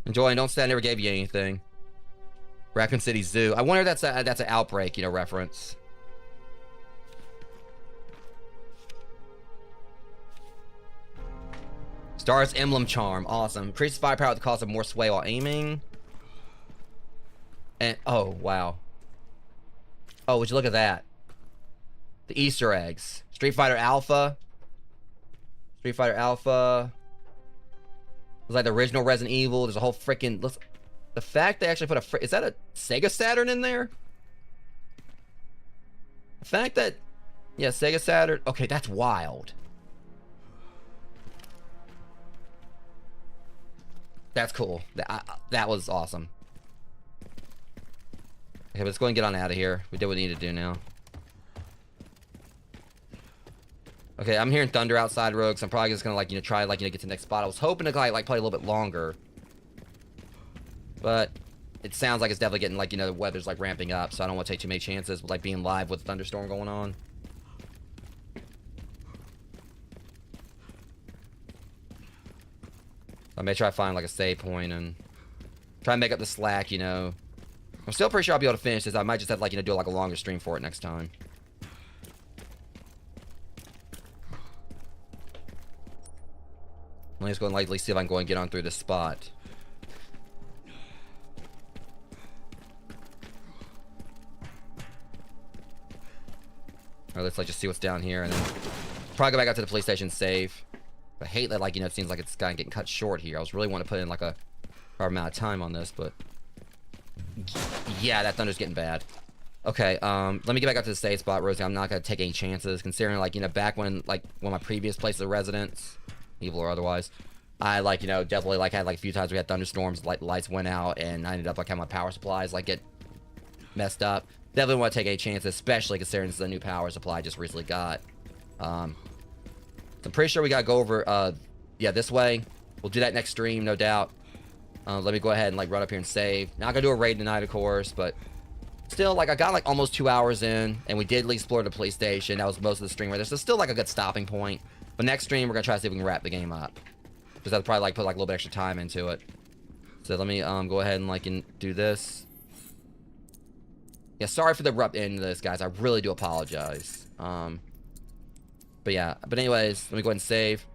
Enjoy and don't say I never gave you anything. Raccoon City Zoo. I wonder if that's an Outbreak, you know, reference. Star's Emblem Charm. Awesome. Increases firepower at the cost of more sway while aiming. And, oh, wow. Oh, would you look at that? The Easter eggs. Street Fighter Alpha. Street Fighter Alpha. It was like the original Resident Evil. There's a whole freaking... The fact they actually put a... Is that a Sega Saturn in there? The fact that... Yeah, Sega Saturn. Okay, that's wild. That's cool. That was awesome. Okay, let's go and get on out of here. We did what we need to do now. Okay, I'm hearing thunder outside, Rogue, so I'm probably just gonna, like, you know, try, like, you know, get to the next spot. I was hoping to, like play a little bit longer. But it sounds like it's definitely getting, like, you know, the weather's, like, ramping up, so I don't want to take too many chances with, like, being live with a thunderstorm going on. I may try to find, like, a save point and try and make up the slack, you know. I'm still pretty sure I'll be able to finish this. I might just have to, like, you know, do, like, a longer stream for it next time. Let me just go and lightly see if I can go and get on through this spot. Alright, let's like just see what's down here and then probably go back out to the police station save. I hate that, like, you know, it seems like it's kind of getting cut short here. I was really want to put in like a proper amount of time on this, but yeah, that thunder's getting bad. Okay, let me get back up to the save spot, Rosie. I'm not gonna take any chances, considering, like, you know, back when, like, one of my previous places of residence, evil or otherwise, I, like, you know, definitely, like, had, like, a few times we had thunderstorms, like, lights went out, and I ended up, like, having my power supplies, like, get messed up. Definitely want to take any chances, especially considering this is a new power supply I just recently got. I'm pretty sure we gotta go over, yeah, this way. We'll do that next stream, no doubt. Let me go ahead and like run up here and save. Not gonna do a raid tonight, of course, but still, like I got like almost 2 hours in, and we did at least explore the police station. That was most of the stream right there, so still like a good stopping point. But next stream, we're gonna try to see if we can wrap the game up. Because I'll probably like put like a little bit extra time into it. So let me go ahead and like do this. Yeah, sorry for the abrupt end of this, guys. I really do apologize. But yeah, but anyways, let me go ahead and save.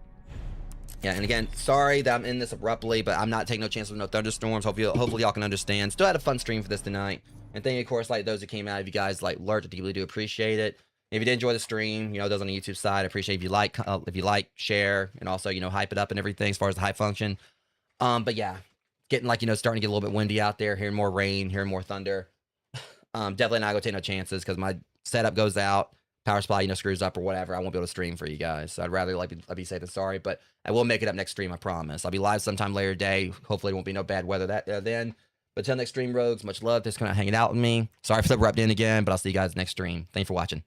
Yeah, and again, sorry that I'm in this abruptly, but I'm not taking no chances with no thunderstorms. Hopefully y'all can understand. Still had a fun stream for this tonight. And thank you, of course, like those who came out. If you guys like lurked, I deeply do appreciate it. If you did enjoy the stream, you know, those on the YouTube side, I appreciate if you like, share, and also, you know, hype it up and everything as far as the hype function. But yeah, getting like, you know, starting to get a little bit windy out there, hearing more rain, hearing more thunder. Definitely not gonna take no chances because my setup goes out, power supply, you know, screws up or whatever. I won't be able to stream for you guys. So I'd rather like be safe than sorry, but I will make it up next stream, I promise. I'll be live sometime later today. Hopefully it won't be no bad weather then. But until next stream, Rogues, much love. Thanks for hanging out with me. Sorry for the abrupt end again, but I'll see you guys next stream. Thanks for watching.